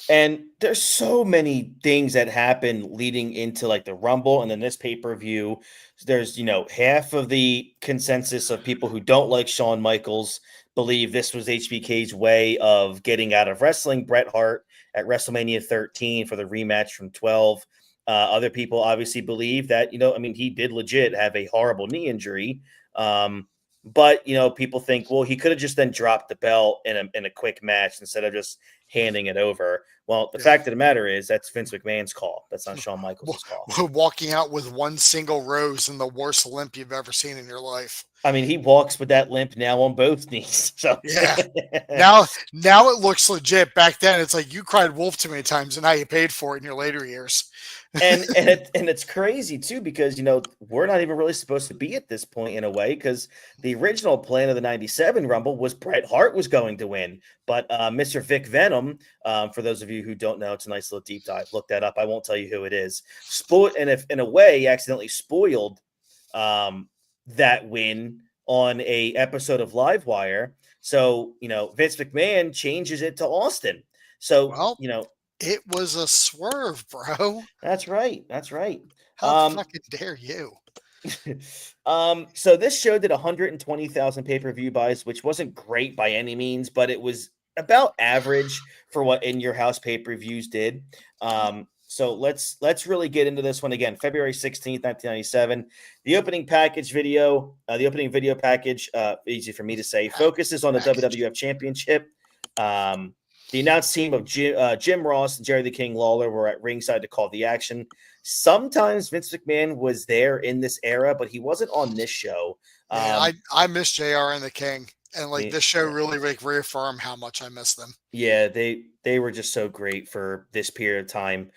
And there's so many things that happen leading into like the Rumble and then this pay-per-view. There's, half of the consensus of people who don't like Shawn Michaels believe this was HBK's way of getting out of wrestling. Bret Hart at WrestleMania 13 for the rematch from 12. Other people obviously believe that, he did legit have a horrible knee injury. But people think, well, he could have just then dropped the belt in a quick match instead of just handing it over. Well, the fact of the matter is that's Vince McMahon's call. That's not Shawn Michaels' call. Walking out with one single rose and the worst limp you've ever seen in your life. I mean, he walks with that limp now on both knees. So yeah. Now it looks legit. Back then, it's like you cried wolf too many times, and now you paid for it in your later years. and it's crazy too because we're not even really supposed to be at this point in a way because the original plan of the '97 Rumble was Bret Hart was going to win, but Mr. Vic Venom, for those of you who don't know, it's a nice little deep dive. Look that up. I won't tell you who it is. And if in a way, he accidentally spoiled that win on a episode of Livewire. So Vince McMahon changes it to Austin. So it was a swerve, bro. That's right. How fucking dare you? So this show did 120,000 pay-per-view buys, which wasn't great by any means, but it was about average for what In Your House pay-per-views did. So let's really get into this one again. February 16th, 1997. The opening video package, easy for me to say, focuses on the WWF Championship. The announced team of Jim Ross and Jerry the King Lawler were at ringside to call the action. Sometimes Vince McMahon was there in this era, but he wasn't on this show. I miss JR and the King, and this show really reaffirmed how much I miss them. Yeah, they were just so great for this period of time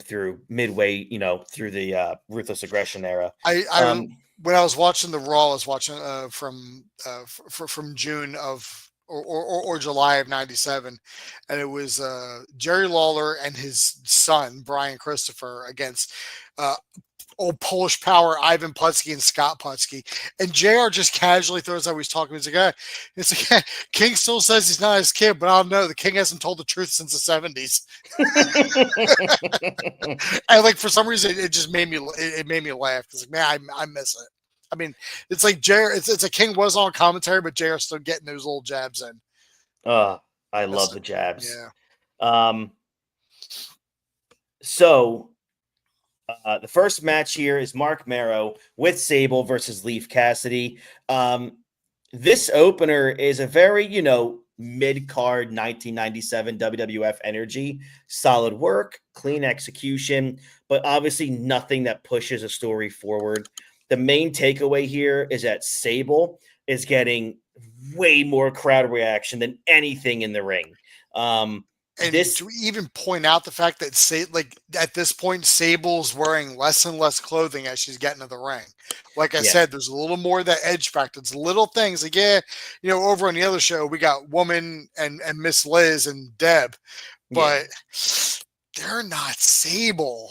through midway, through the Ruthless Aggression era. When I was watching the Raw, I was watching from June of. Or July of '97, and it was Jerry Lawler and his son Brian Christopher against old Polish power Ivan Putski and Scott Putski, and JR just casually throws out he's talking. He's like, King still says he's not his kid, but I don't know. The King hasn't told the truth since the '70s. And for some reason, it just made me laugh because man, I miss it. I mean, it's like JR. It's a King was on commentary, but JR still getting those little jabs in. I love the jabs. Yeah. So the first match here is Mark Marrow with Sable versus Leif Cassidy. This opener is a very mid-card 1997 WWF energy, solid work, clean execution, but obviously nothing that pushes a story forward. The main takeaway here is that Sable is getting way more crowd reaction than anything in the ring. And to even point out the fact that at this point, Sable's wearing less and less clothing as she's getting to the ring. Like I said, there's a little more of that edge factor. It's little things. Over on the other show, we got Woman and Miss Liz and Deb, but they're not Sable.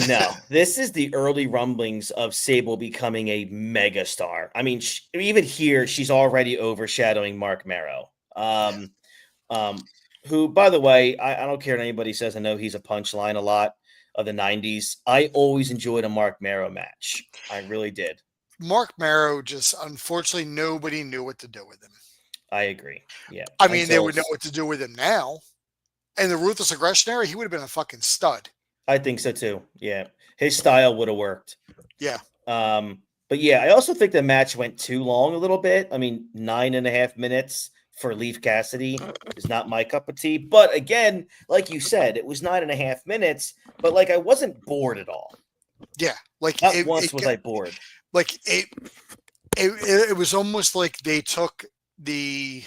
No, this is the early rumblings of Sable becoming a megastar. I mean, even here, she's already overshadowing Mark Marrow, who, by the way, I don't care what anybody says. I know he's a punchline a lot of the 90s. I always enjoyed a Mark Marrow match. I really did. Mark Marrow just, unfortunately, nobody knew what to do with him. I agree. Yeah. I mean, they would know what to do with him now. In the Ruthless Aggression era, he would have been a fucking stud. I think so too. Yeah. His style would have worked. Yeah. But yeah, I also think the match went too long a little bit. I mean, 9.5 minutes for Leif Cassidy is not my cup of tea. But again, like you said, it was 9.5 minutes, but I wasn't bored at all. Yeah. Not once was I bored. It was almost like they took the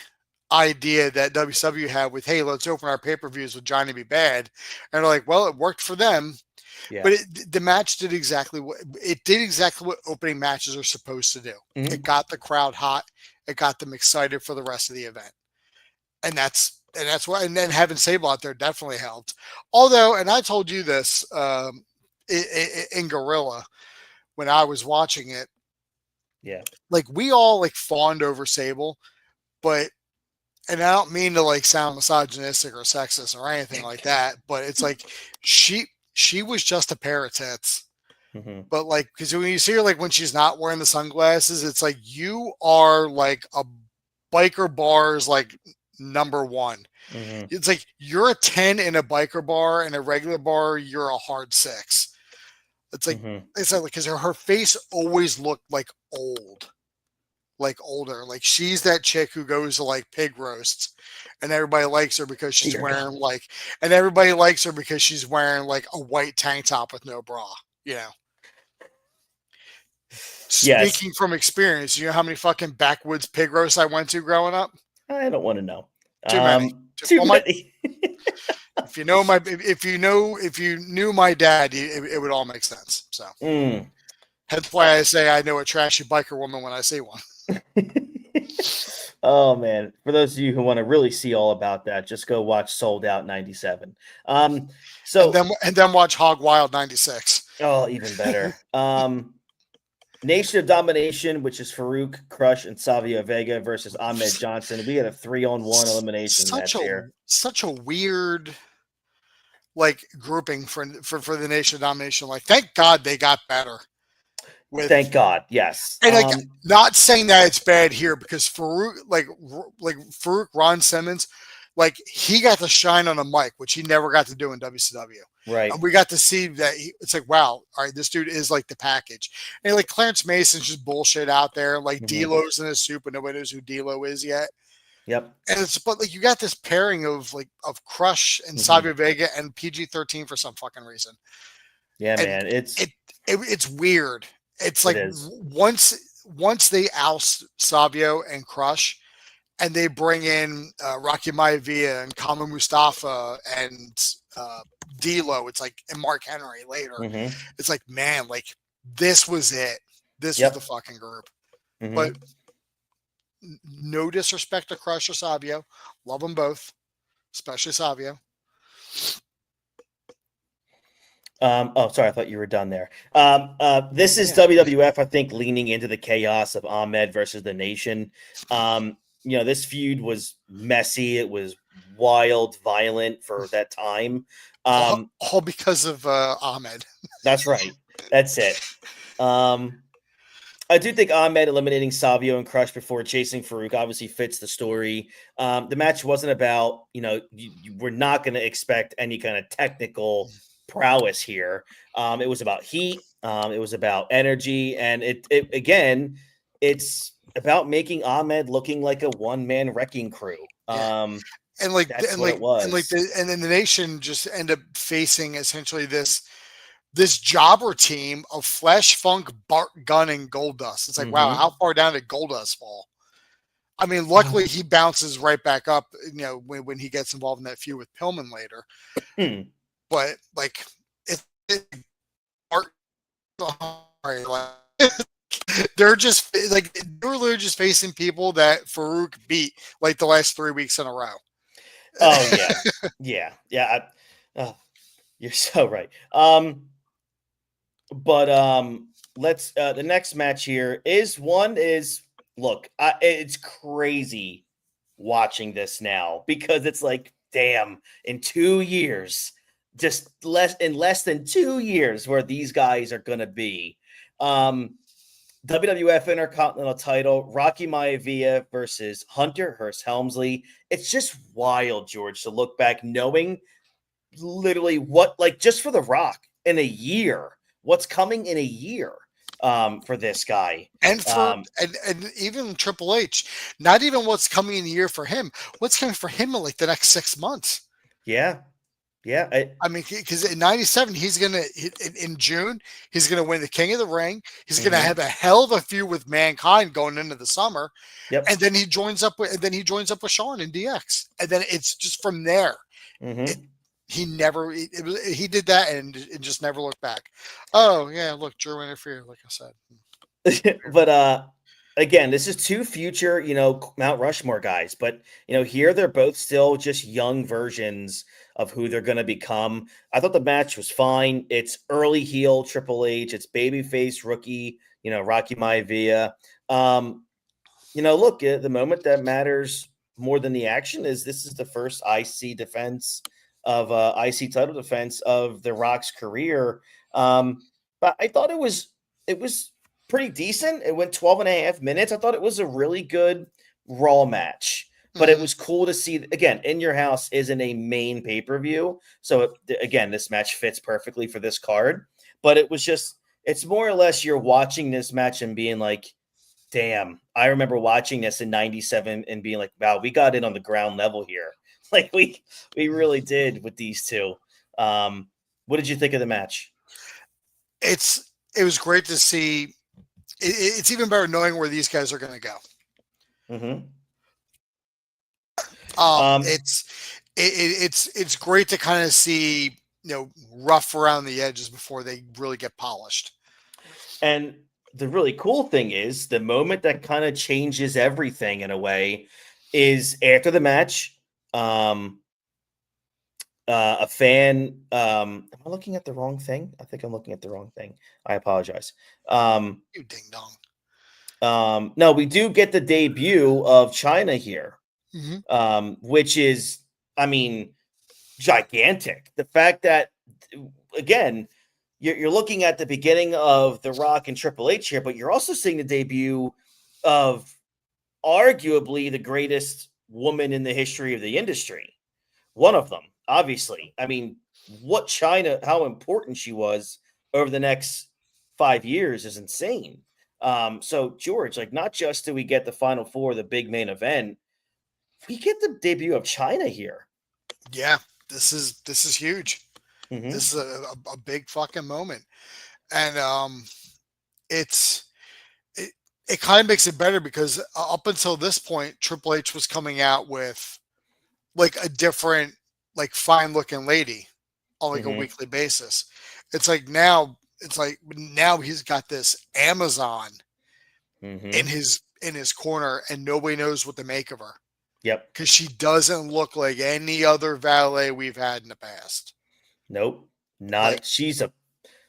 idea that WCW had with, hey, let's open our pay-per-views with Johnny B. Bad, and they're like, well, it worked for them, but the match did exactly what opening matches are supposed to do. It got the crowd hot, it got them excited for the rest of the event, and that's why. And then having Sable out there definitely helped. Although, and I told you this in Gorilla when I was watching it. Yeah. Like we all like fawned over Sable, but and I don't mean to like sound misogynistic or sexist or anything like that, but it's like she was just a pair of tits. Mm-hmm. But like, because when you see her like when she's not wearing the sunglasses, it's like you are like a biker bar's like number one. Mm-hmm. It's like you're a 10 in a biker bar, and a regular bar, you're a hard 6. It's like it's like because her face always looked like old. Like older, like she's that chick who goes to like pig roasts, and everybody likes her because she's wearing like, and everybody likes her because she's wearing like a white tank top with no bra. You know. Yes. Speaking from experience, you know how many fucking backwoods pig roasts I went to growing up? I don't want to know. Too many. Too many. If you knew my dad, it would all make sense. So that's why I say I know a trashy biker woman when I see one. Oh man, for those of you who want to really see all about that, just go watch Sold Out 97. So and then watch Hog Wild 96. Oh, even better. Nation of Domination, which is Farouk, Crush, and Savio Vega versus Ahmed Johnson. We had a 3-on-1 elimination match here. Such a weird like grouping for the Nation of Domination. Like, thank God they got better. Thank God, yes. And like, not saying that it's bad here, because Farouk, like Farouk Ron Simmons, like he got to shine on a mic, which he never got to do in WCW. Right. And we got to see that it's like, wow, all right, this dude is like the package. And like Clarence Mason's just bullshit out there. Like D-Lo's in his soup, but nobody knows who D-Lo is yet. Yep. And but like you got this pairing of Crush and Savio Vega and PG-13 for some fucking reason. Yeah, and man. It's weird. It's like once they oust Savio and Crush, and they bring in Rocky Maivia and Kama Mustafa and D-Lo, it's like, and Mark Henry later. It's like, man, like this was it. This was the fucking group. But no disrespect to Crush or Savio. Love them both, especially Savio. Oh, sorry, I thought you were done there. This is WWF, I think, leaning into the chaos of Ahmed versus the Nation. This feud was messy. It was wild, violent for that time. All because of Ahmed. That's right. That's it. I do think Ahmed eliminating Savio and Crush before chasing Farouk obviously fits the story. The match wasn't about, you were not going to expect any kind of technical prowess here. It was about heat. It was about energy. And it's about making Ahmed looking like a one-man wrecking crew. And then the Nation just end up facing essentially this jobber team of Flesh, Funk, Bart Gunn, and Goldust. It's like, wow, how far down did Goldust fall? I mean, luckily he bounces right back up, when he gets involved in that feud with Pillman later. But like, they're literally just facing people that Farouk beat like the last 3 weeks in a row. Oh yeah, yeah. You're so right. Let's the next match here is look, it's crazy watching this now, because it's like, damn, in 2 years, just less than 2 years, where these guys are gonna be. WWF Intercontinental title, Rocky Maivia versus Hunter Hearst Helmsley. It's just wild, George, to look back knowing literally what, like, just for The Rock in a year, what's coming in a year for this guy. And for and even Triple H, not even what's coming in a year for him, what's coming for him in like the next 6 months. Yeah. Yeah. I mean, because in 97, in June, he's going to win the King of the Ring. He's going to have a hell of a feud with Mankind going into the summer. Yep. And then he joins up with Shawn in DX. And then it's just from there. He did that and just never looked back. Oh yeah. Look, Drew interfered, like I said. But again, this is two future, Mount Rushmore guys, but here they're both still just young versions of who they're going to become. I thought the match was fine. It's early heel Triple H. It's babyface rookie, Rocky Maivia. Look, the moment that matters more than the action is this is the first IC defense of IC title defense of The Rock's career. But I thought it was pretty decent. It went 12 and a half minutes. I thought it was a really good Raw match, but it was cool to see, again, In Your House isn't a main pay-per-view. So again, this match fits perfectly for this card, but it's more or less you're watching this match and being like, damn, I remember watching this in 97 and being like, wow, we got in on the ground level here. Like we really did with these two. What did you think of the match? It was great to see. It's even better knowing where these guys are going to go. Mm-hmm. It's great to kind of see, rough around the edges before they really get polished. And the really cool thing is the moment that kind of changes everything in a way is after the match. A fan. Am I looking at the wrong thing? I think I'm looking at the wrong thing. I apologize. You ding dong. No, we do get the debut of China here, which is, gigantic. The fact that, again, you're looking at the beginning of The Rock and Triple H here, but you're also seeing the debut of arguably the greatest woman in the history of the industry. One of them, obviously. How important she was over the next 5 years is insane. So George, not just do we get the Final Four, the big main event, we get the debut of China here. Yeah, this is huge. Mm-hmm. This is a big fucking moment. And it kind of makes it better because up until this point, Triple H was coming out with a different, fine looking lady on a weekly basis. Now he's got this Amazon in his corner and nobody knows what to make of her. Yep. Because she doesn't look like any other valet we've had in the past. Nope. Not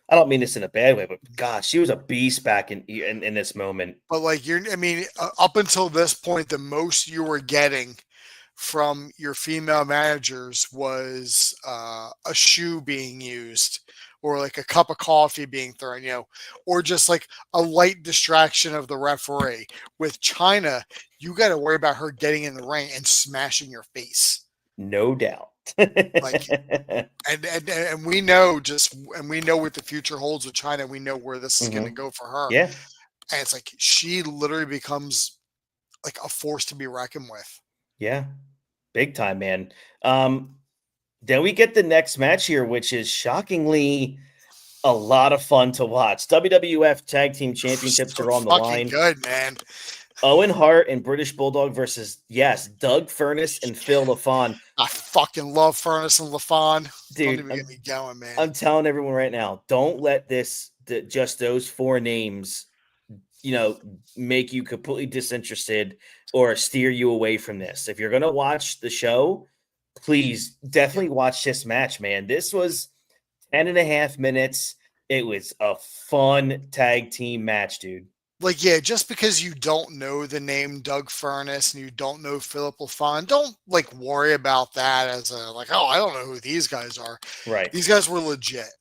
I don't mean this in a bad way, but gosh, she was a beast back in this moment. But up until this point, the most you were getting from your female managers was a shoe being used or a cup of coffee being thrown, or just a light distraction of the referee. With China, you got to worry about her getting in the ring and smashing your face. No doubt. And we know what the future holds with China. We know where this is going to go for her. Yeah. And it's she literally becomes a force to be reckoned with. Yeah. Big time, man. Then we get the next match here, which is shockingly a lot of fun to watch. WWF Tag Team Championships are on the line. Good, man. Owen Hart and British Bulldog versus, Doug Furnas and Phil LaFon. I fucking love Furnas and LaFon. Dude, don't even get me going, man. I'm telling everyone right now, don't let just those four names, make you completely disinterested or steer you away from this. If you're going to watch the show, please definitely watch this match, man. This was 10 and a half minutes. It was a fun tag team match, dude. Just because you don't know the name Doug Furnas and you don't know Philip LaFon, don't worry about that as I don't know who these guys are. Right. These guys were legit.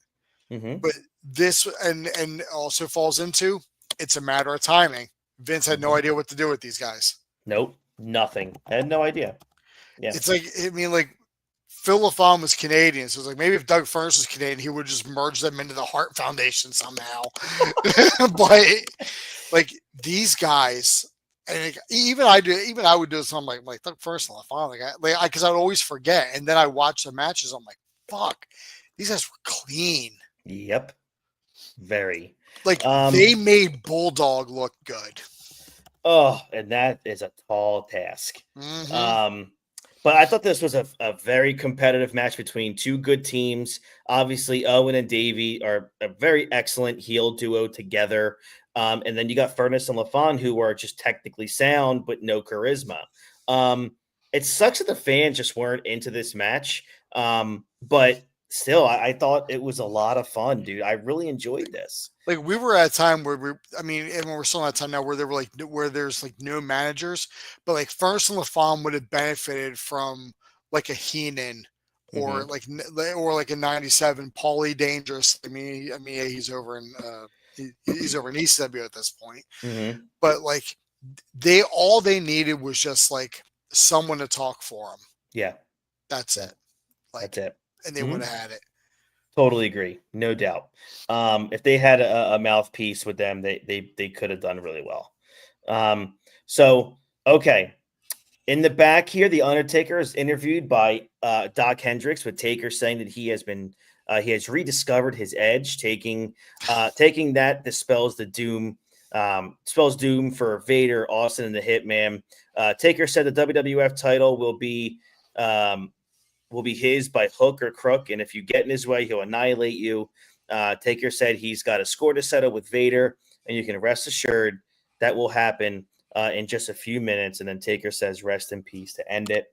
Mm-hmm. But this and also falls into it's a matter of timing. Vince had no idea what to do with these guys. Nope, nothing. I had no idea. Yeah. It's Phil LaFon was Canadian, so it's maybe if Doug Furnas was Canadian, he would just merge them into the Hart Foundation somehow. But these guys, and even I would do something like Doug Furnas and LaFon, because I'd always forget, and then I watch the matches. I'm like, fuck, these guys were clean. Yep, very. They made Bulldog look good. Oh, and that is a tall task. Mm-hmm. But I thought this was a very competitive match between two good teams. Obviously, Owen and Davey are a very excellent heel duo together. And then you got Furnace and LaFon, who are just technically sound, but no charisma. It sucks that the fans just weren't into this match. But still, I thought it was a lot of fun, dude. I really enjoyed this. Like we were at a time where and we're still at a time now where there were where there's no managers, but like Furnace and LaFon would have benefited from like a Heenan or like a 97 Paulie Dangerous. I mean, yeah, he's over in he's over in ECW at this point, but like all they needed was just like someone to talk for them. Yeah, that's it. Like, that's it, and they would have had it. Totally agree, no doubt. If they had a mouthpiece with them, they could have done really well. So okay, in the back here, the Undertaker is interviewed by Doc Hendricks, with Taker saying that he has rediscovered his edge, taking that dispels the doom. Spells doom for Vader, Austin, and the Hitman. Taker said the WWF title will be his by hook or crook, and if you get in his way, he'll annihilate you. Taker said he's got a score to settle with Vader, and you can rest assured that will happen in just a few minutes. And then Taker says, "Rest in peace," to end it.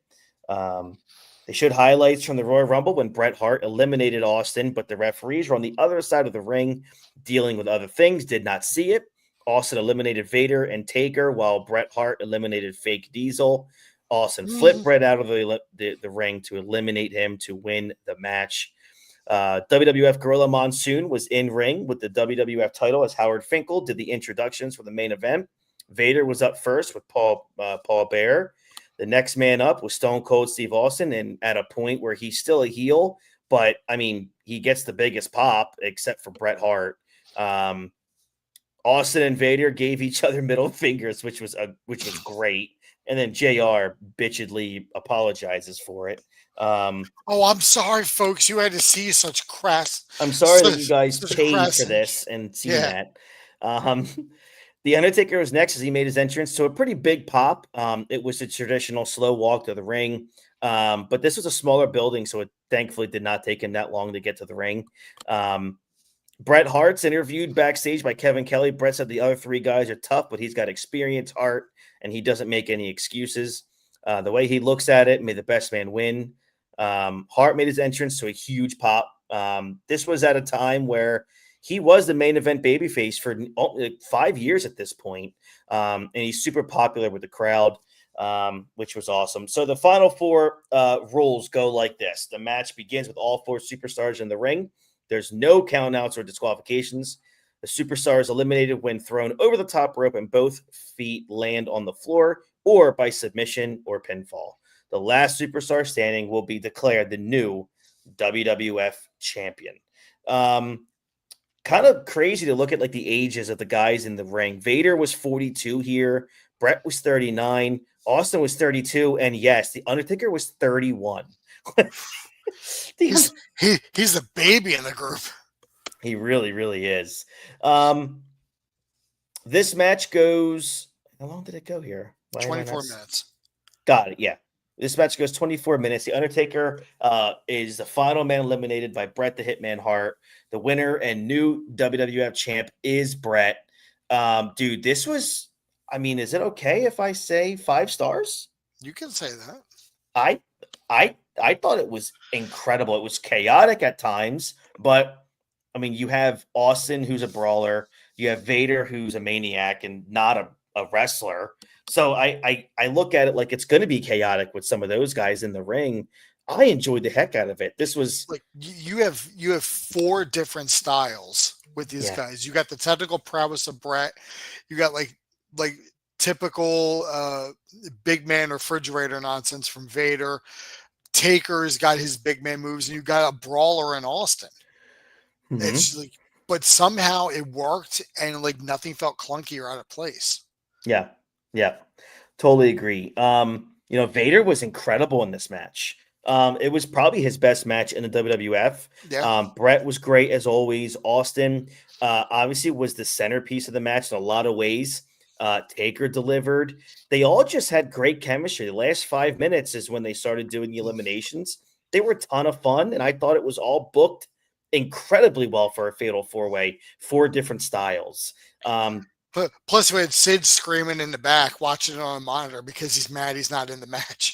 They showed highlights from the Royal Rumble when Bret Hart eliminated Austin, but the referees were on the other side of the ring dealing with other things, did not see it. Austin eliminated Vader and Taker, while Bret Hart eliminated Fake Diesel. Austin flipped Bret out of the ring to eliminate him to win the match. WWF Gorilla Monsoon was in ring with the WWF title as Howard Finkel did the introductions for the main event. Vader was up first with Paul Bearer. The next man up was Stone Cold Steve Austin, and at a point where he's still a heel, but I mean, he gets the biggest pop except for Bret Hart. Austin and Vader gave each other middle fingers, which was great. And then JR bitchedly apologizes for it. I'm sorry, folks. You had to see such crass. I'm sorry that you guys paid for this and see that. The Undertaker was next as he made his entrance to a pretty big pop. It was a traditional slow walk to the ring. But this was a smaller building, so it thankfully did not take him that long to get to the ring. Bret Hart's interviewed backstage by Kevin Kelly. Bret said the other three guys are tough, but he's got experience, Hart, and he doesn't make any excuses. The way he looks at it, may the best man win. Hart made his entrance to a huge pop. This was at a time where he was the main event babyface for 5 years at this point. And he's super popular with the crowd, which was awesome. So the final four rules go like this. The match begins with all four superstars in the ring. There's no countouts or disqualifications. The superstar is eliminated when thrown over the top rope and both feet land on the floor, or by submission or pinfall. The last superstar standing will be declared the new WWF champion. Kind of crazy to look at like the ages of the guys in the ring. Vader was 42 here. Bret was 39. Austin was 32. And yes, the Undertaker was 31. He's the baby in the group. He really, really is. This match goes. How long did it go here? 24 minutes. Got it. Yeah. This match goes 24 minutes. The Undertaker is the final man eliminated by Bret the Hitman Hart. The winner and new WWF champ is Bret. Dude, this was. I mean, is it okay if I say 5 stars? You can say that. I thought it was incredible. It was chaotic at times, but I mean, you have Austin, who's a brawler. You have Vader, who's a maniac and not a wrestler. So I look at it like it's going to be chaotic with some of those guys in the ring. I enjoyed the heck out of it. This was like you have 4 different styles with these guys. You got the technical prowess of Bret. You got like typical big man refrigerator nonsense from Vader. Taker's got his big man moves, and you got a brawler in Austin. Mm-hmm. It's like, but somehow it worked, and like nothing felt clunky or out of place. Yeah, totally agree. Vader was incredible in this match. It was probably his best match in the WWF. Yeah. Bret was great as always. Austin obviously was the centerpiece of the match in a lot of ways. Taker delivered. They all just had great chemistry. The last 5 minutes is when they started doing the eliminations. They were a ton of fun, and I thought it was all booked incredibly well for a fatal 4-way, 4 different styles. Plus, we had Sid screaming in the back, watching it on a monitor because he's mad he's not in the match.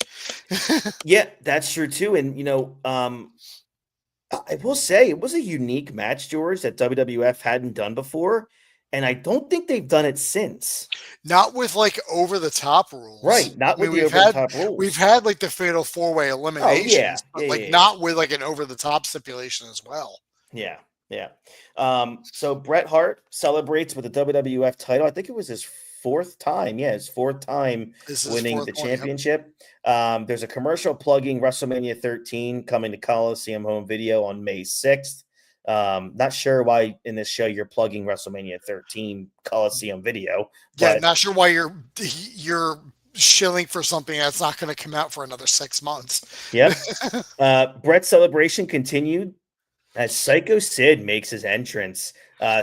Yeah, that's true too. And I will say it was a unique match, George, that WWF hadn't done before, and I don't think they've done it since. Not with like over the top rules, Right? Not with the we've over the had top rules. we've had like the fatal 4-way eliminations, but yeah. not with like an over the top stipulation as well. Yeah. So Bret Hart celebrates with the WWF title. I think it was his 4th time. Yeah, his 4th time winning the championship. Yep. There's a commercial plugging WrestleMania 13 coming to Coliseum Home Video on May 6th. Not sure why in this show you're plugging WrestleMania 13 Coliseum Video. Yeah, not sure why you're shilling for something that's not going to come out for another 6 months. Yep. Bret's celebration continued as Psycho Sid makes his entrance.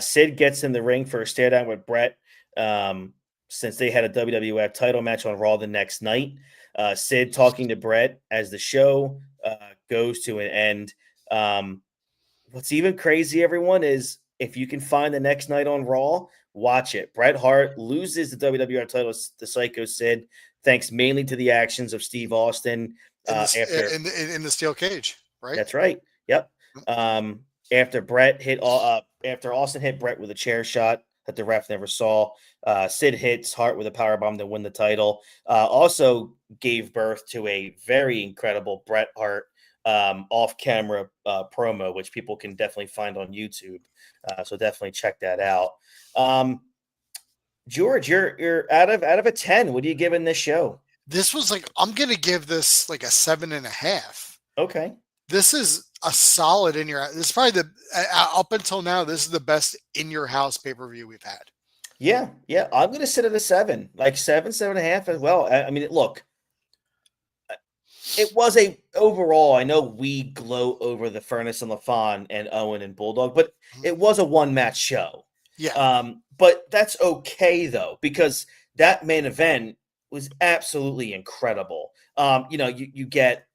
Sid gets in the ring for a stare down with Bret since they had a WWF title match on Raw the next night. Sid talking to Bret as the show goes to an end. What's even crazy, everyone, is if you can find the next night on Raw, watch it. Bret Hart loses the WWF title to Psycho Sid, thanks mainly to the actions of Steve Austin. In the steel cage, right? That's right. Yep. After Austin hit Bret with a chair shot that the ref never saw, Sid hits Hart with a powerbomb to win the title. Also gave birth to a very incredible Bret Hart off-camera promo, which people can definitely find on YouTube. So definitely check that out. George, you're out of a 10. What are you giving this show? This was I'm gonna give this like a 7.5. Okay. This is a solid this is probably up until now, this is the best in your house pay-per-view we've had. Yeah. I'm going to sit at a 7, like 7.5 as well. I mean, look, it was overall, I know we gloat over the Furnace and LaFon and Owen and Bulldog, but it was a 1-match show. Yeah. But that's okay though, because that main event was absolutely incredible. You get,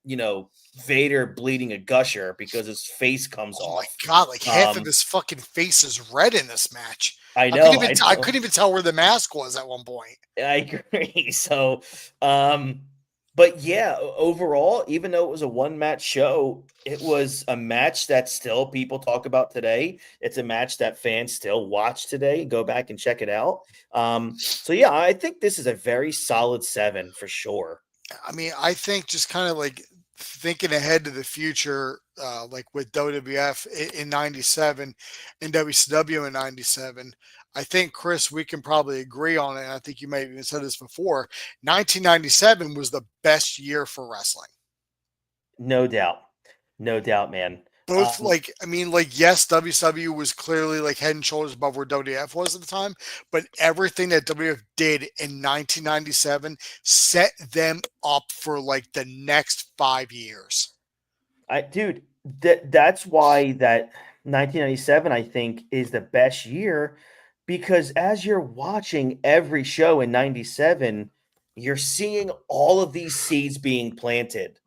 Vader bleeding a gusher because his face comes off. Oh my God, like half of his fucking face is red in this match. I know. I couldn't even tell where the mask was at one point. I agree. So, but yeah, overall, even though it was a 1-match show, it was a match that still people talk about today. It's a match that fans still watch today. Go back and check it out. So yeah, I think this is a very solid 7 for sure. I mean, I think just kind of like thinking ahead to the future, like with WWF in 97 and WCW in 97, I think, Chris, we can probably agree on it. And I think you may have even said this before. 1997 was the best year for wrestling. No doubt, man. Both yes, WCW was clearly like head and shoulders above where WWF was at the time, but everything that WWF did in 1997 set them up for like the next 5 years. That's why that 1997, I think, is the best year, because as you're watching every show in 97, you're seeing all of these seeds being planted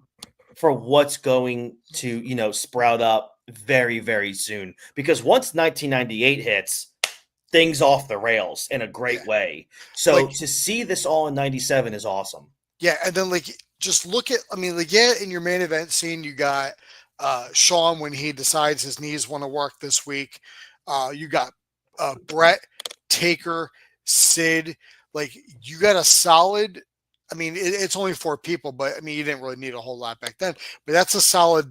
for what's going to, sprout up very, very soon. Because once 1998 hits, things off the rails in a great way. So to see this all in 97 is awesome. Yeah, and then just look at, in your main event scene, you got Shawn when he decides his knees want to work this week. You got Bret, Taker, Sid. You got a solid. It's only 4 people, but you didn't really need a whole lot back then. But that's a solid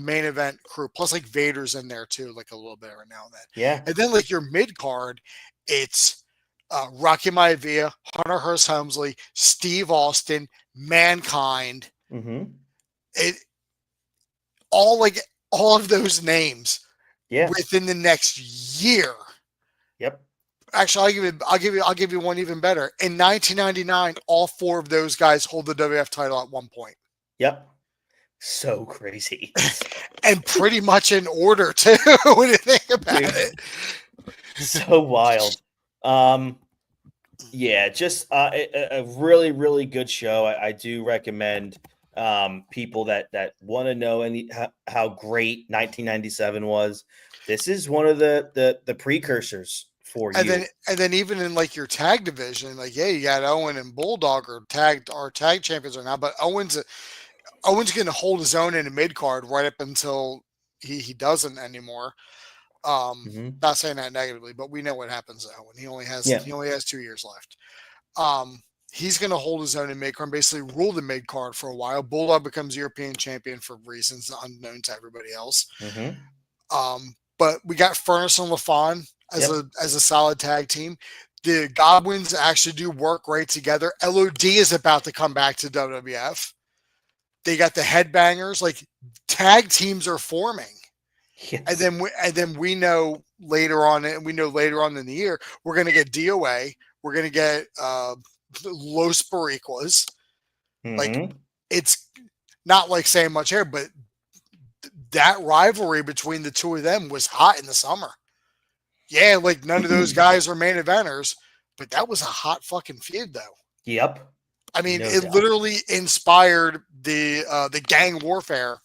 main event crew. Plus, Vader's in there too, a little bit every now and then. Yeah. And then your mid card, it's Rocky Maivia, Hunter Hearst Helmsley, Steve Austin, Mankind. Mm-hmm. All of those names. Yeah. Within the next year. Yep. Actually, I'll give you one even better. In 1999, all 4 of those guys hold the WWF title at one point. Yep. So crazy. And pretty much in order too, when you think about it. So wild. Yeah, just a really, really good show. I do recommend people that want to know how great 1997 was. This is one of the precursors for you. And then even in like your tag division, like you got Owen and Bulldog are tag champions right now, but Owen's going to hold his own in a mid card right up until he doesn't anymore. Not saying that negatively, but we know what happens to Owen. He only has 2 years left. He's going to hold his own in mid card, basically rule the mid card for a while. Bulldog becomes European champion for reasons unknown to everybody else. But we got Furnace and LaFon as a solid tag team. The Godwins actually do work great together. LOD is about to come back to WWF. They got the Headbangers. Like, tag teams are forming. Yes. And then we know later on in the year, we're going to get DOA. We're going to get Los Boricuas. Like, it's not like saying much here, but that rivalry between the two of them was hot in the summer. Yeah, like none of those guys are main eventers, but that was a hot fucking feud, though. Yep. I mean, it literally inspired the gang warfare.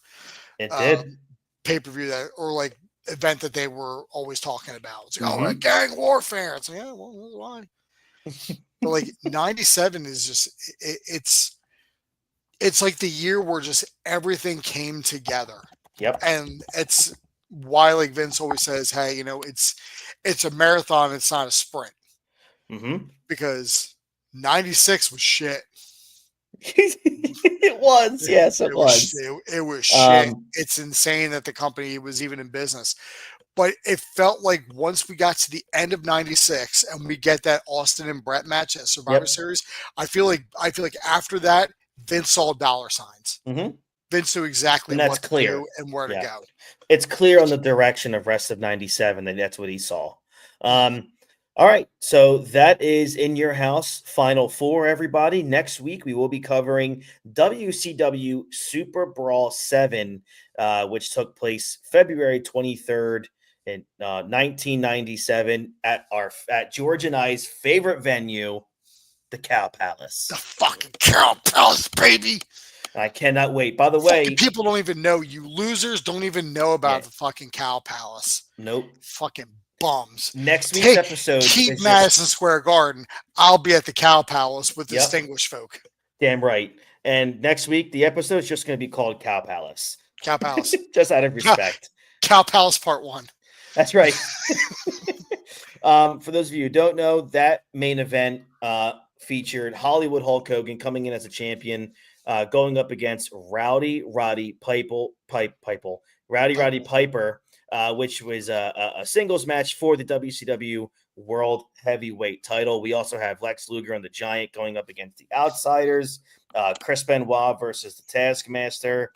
It did. Pay-per-view like event that they were always talking about. It's like, gang warfare. It's like, yeah, well, that's why. But like 97 is just it's like the year where just everything came together. Yep. And it's why, like Vince always says, hey, it's a marathon, it's not a sprint. Because 96 was shit. It was, yes, it was. It was shit. It's insane that the company was even in business. But it felt like once we got to the end of 96 and we get that Austin and Bret match at Survivor Series, I feel like after that, Vince saw dollar signs. Vince knew exactly what to do and where to go. It's clear on the direction of rest of 97, and that's what he saw. All right, so that is In Your House Final Four, everybody. Next week, we will be covering WCW Super Brawl 7, which took place February 23rd in 1997 at George and I's favorite venue, the Cow Palace. The fucking Cow Palace, baby! I cannot wait. By the way, people don't even know. You losers don't even know about the fucking Cow Palace. Nope. Fucking bums. Next week's episode. Keep Madison Square Garden. I'll be at the Cow Palace with distinguished folk. Damn right. And next week, the episode is just going to be called Cow Palace. Cow Palace. Just out of respect. Cow Palace Part 1. That's right. For those of you who don't know, that main event featured Hollywood Hulk Hogan coming in as a champion, going up against Rowdy Piper, which was a singles match for the WCW World Heavyweight title. We also have Lex Luger and the Giant going up against the Outsiders, Chris Benoit versus the Taskmaster,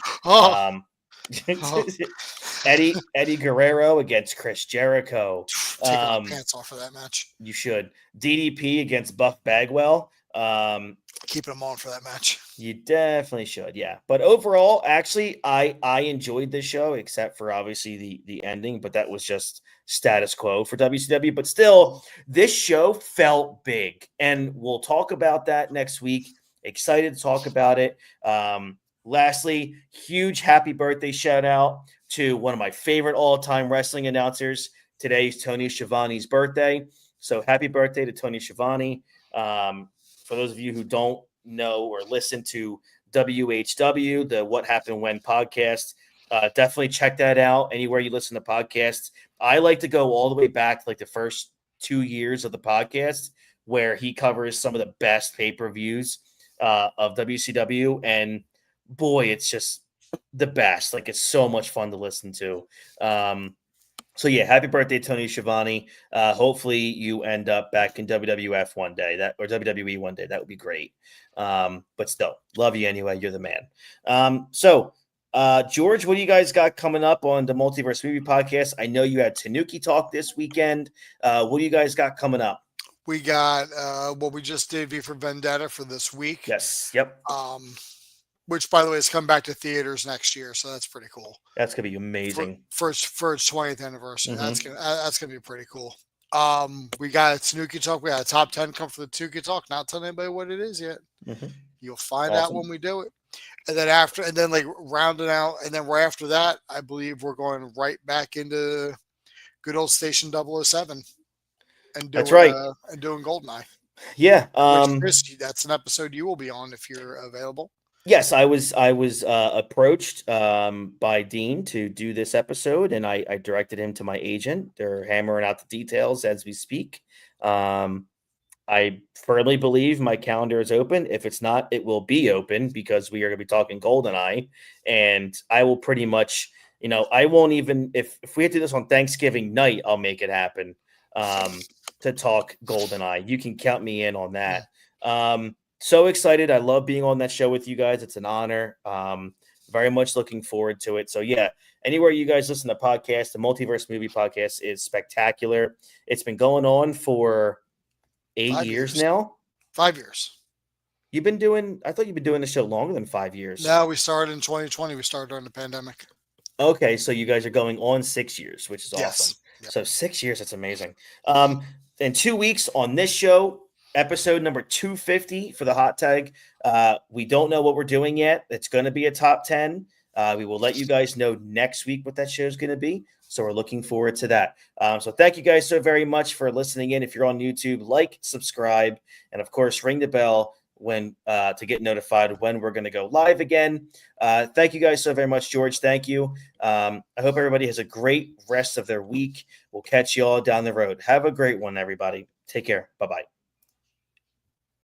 Eddie Guerrero against Chris Jericho. Take my pants off for that match. You should. DDP against Buff Bagwell. Keeping them on for that match. You definitely should, yeah. But overall, actually, I enjoyed this show, except for obviously the ending, but that was just status quo for WCW. But still, this show felt big, and we'll talk about that next week. Excited to talk about it. Lastly, huge happy birthday shout out to one of my favorite all-time wrestling announcers. Today's Tony Schiavone's birthday. So happy birthday to Tony Schiavone. For those of you who don't know or listen to WHW, the What Happened When podcast, definitely check that out anywhere you listen to podcasts. I like to go all the way back to like the first 2 years of the podcast where he covers some of the best pay-per-views of WCW. And boy, it's just the best. Like, it's so much fun to listen to. So yeah, happy birthday, Tony Schiavone. Hopefully you end up back in WWF one day, or WWE one day. That would be great. But still, love you anyway. You're the man. So George, what do you guys got coming up on the Multiverse Movie Podcast? I know you had Tanuki Talk this weekend. What do you guys got coming up? We got what we just did, V for Vendetta, for this week. Yes. Yep. Which, by the way, is coming back to theaters next year, so that's pretty cool. That's gonna be amazing for its 20th anniversary. Mm-hmm. That's gonna be pretty cool. We got a Tanuki Talk. We got a top 10 come for the Tanuki Talk. Not telling anybody what it is yet. Mm-hmm. You'll find out when we do it. And then like rounding out, and then right after that, I believe we're going right back into good old Station 007 and doing, That's right. And doing Goldeneye. Yeah. Which, Chris, that's an episode you will be on if you're available. Yes, I was approached by Dean to do this episode, and I directed him to my agent. They're hammering out the details as we speak. I firmly believe my calendar is open. If it's not, it will be open because we are going to be talking Goldeneye, and I will pretty much, I won't even if we have to do this on Thanksgiving night, I'll make it happen to talk Goldeneye. You can count me in on that. So excited! I love being on that show with you guys. It's an honor. Very much looking forward to it. So yeah, anywhere you guys listen to podcasts, the Multiverse Movie Podcast is spectacular. It's been going on for 8 years now. 5 years. I thought you've been doing the show longer than 5 years. No, we started in 2020. We started during the pandemic. Okay, so you guys are going on 6 years, which is awesome. Yep. So 6 years, that's amazing. In 2 weeks on this show, episode number 250 for the hot tag. We don't know what we're doing yet. It's going to be a top 10. We will let you guys know next week what that show is going to be. So we're looking forward to that. So thank you guys so very much for listening in. If you're on YouTube, like, subscribe, and of course, ring the bell when to get notified when we're going to go live again. Thank you guys so very much, George. Thank you. I hope everybody has a great rest of their week. We'll catch you all down the road. Have a great one, everybody. Take care. Bye-bye.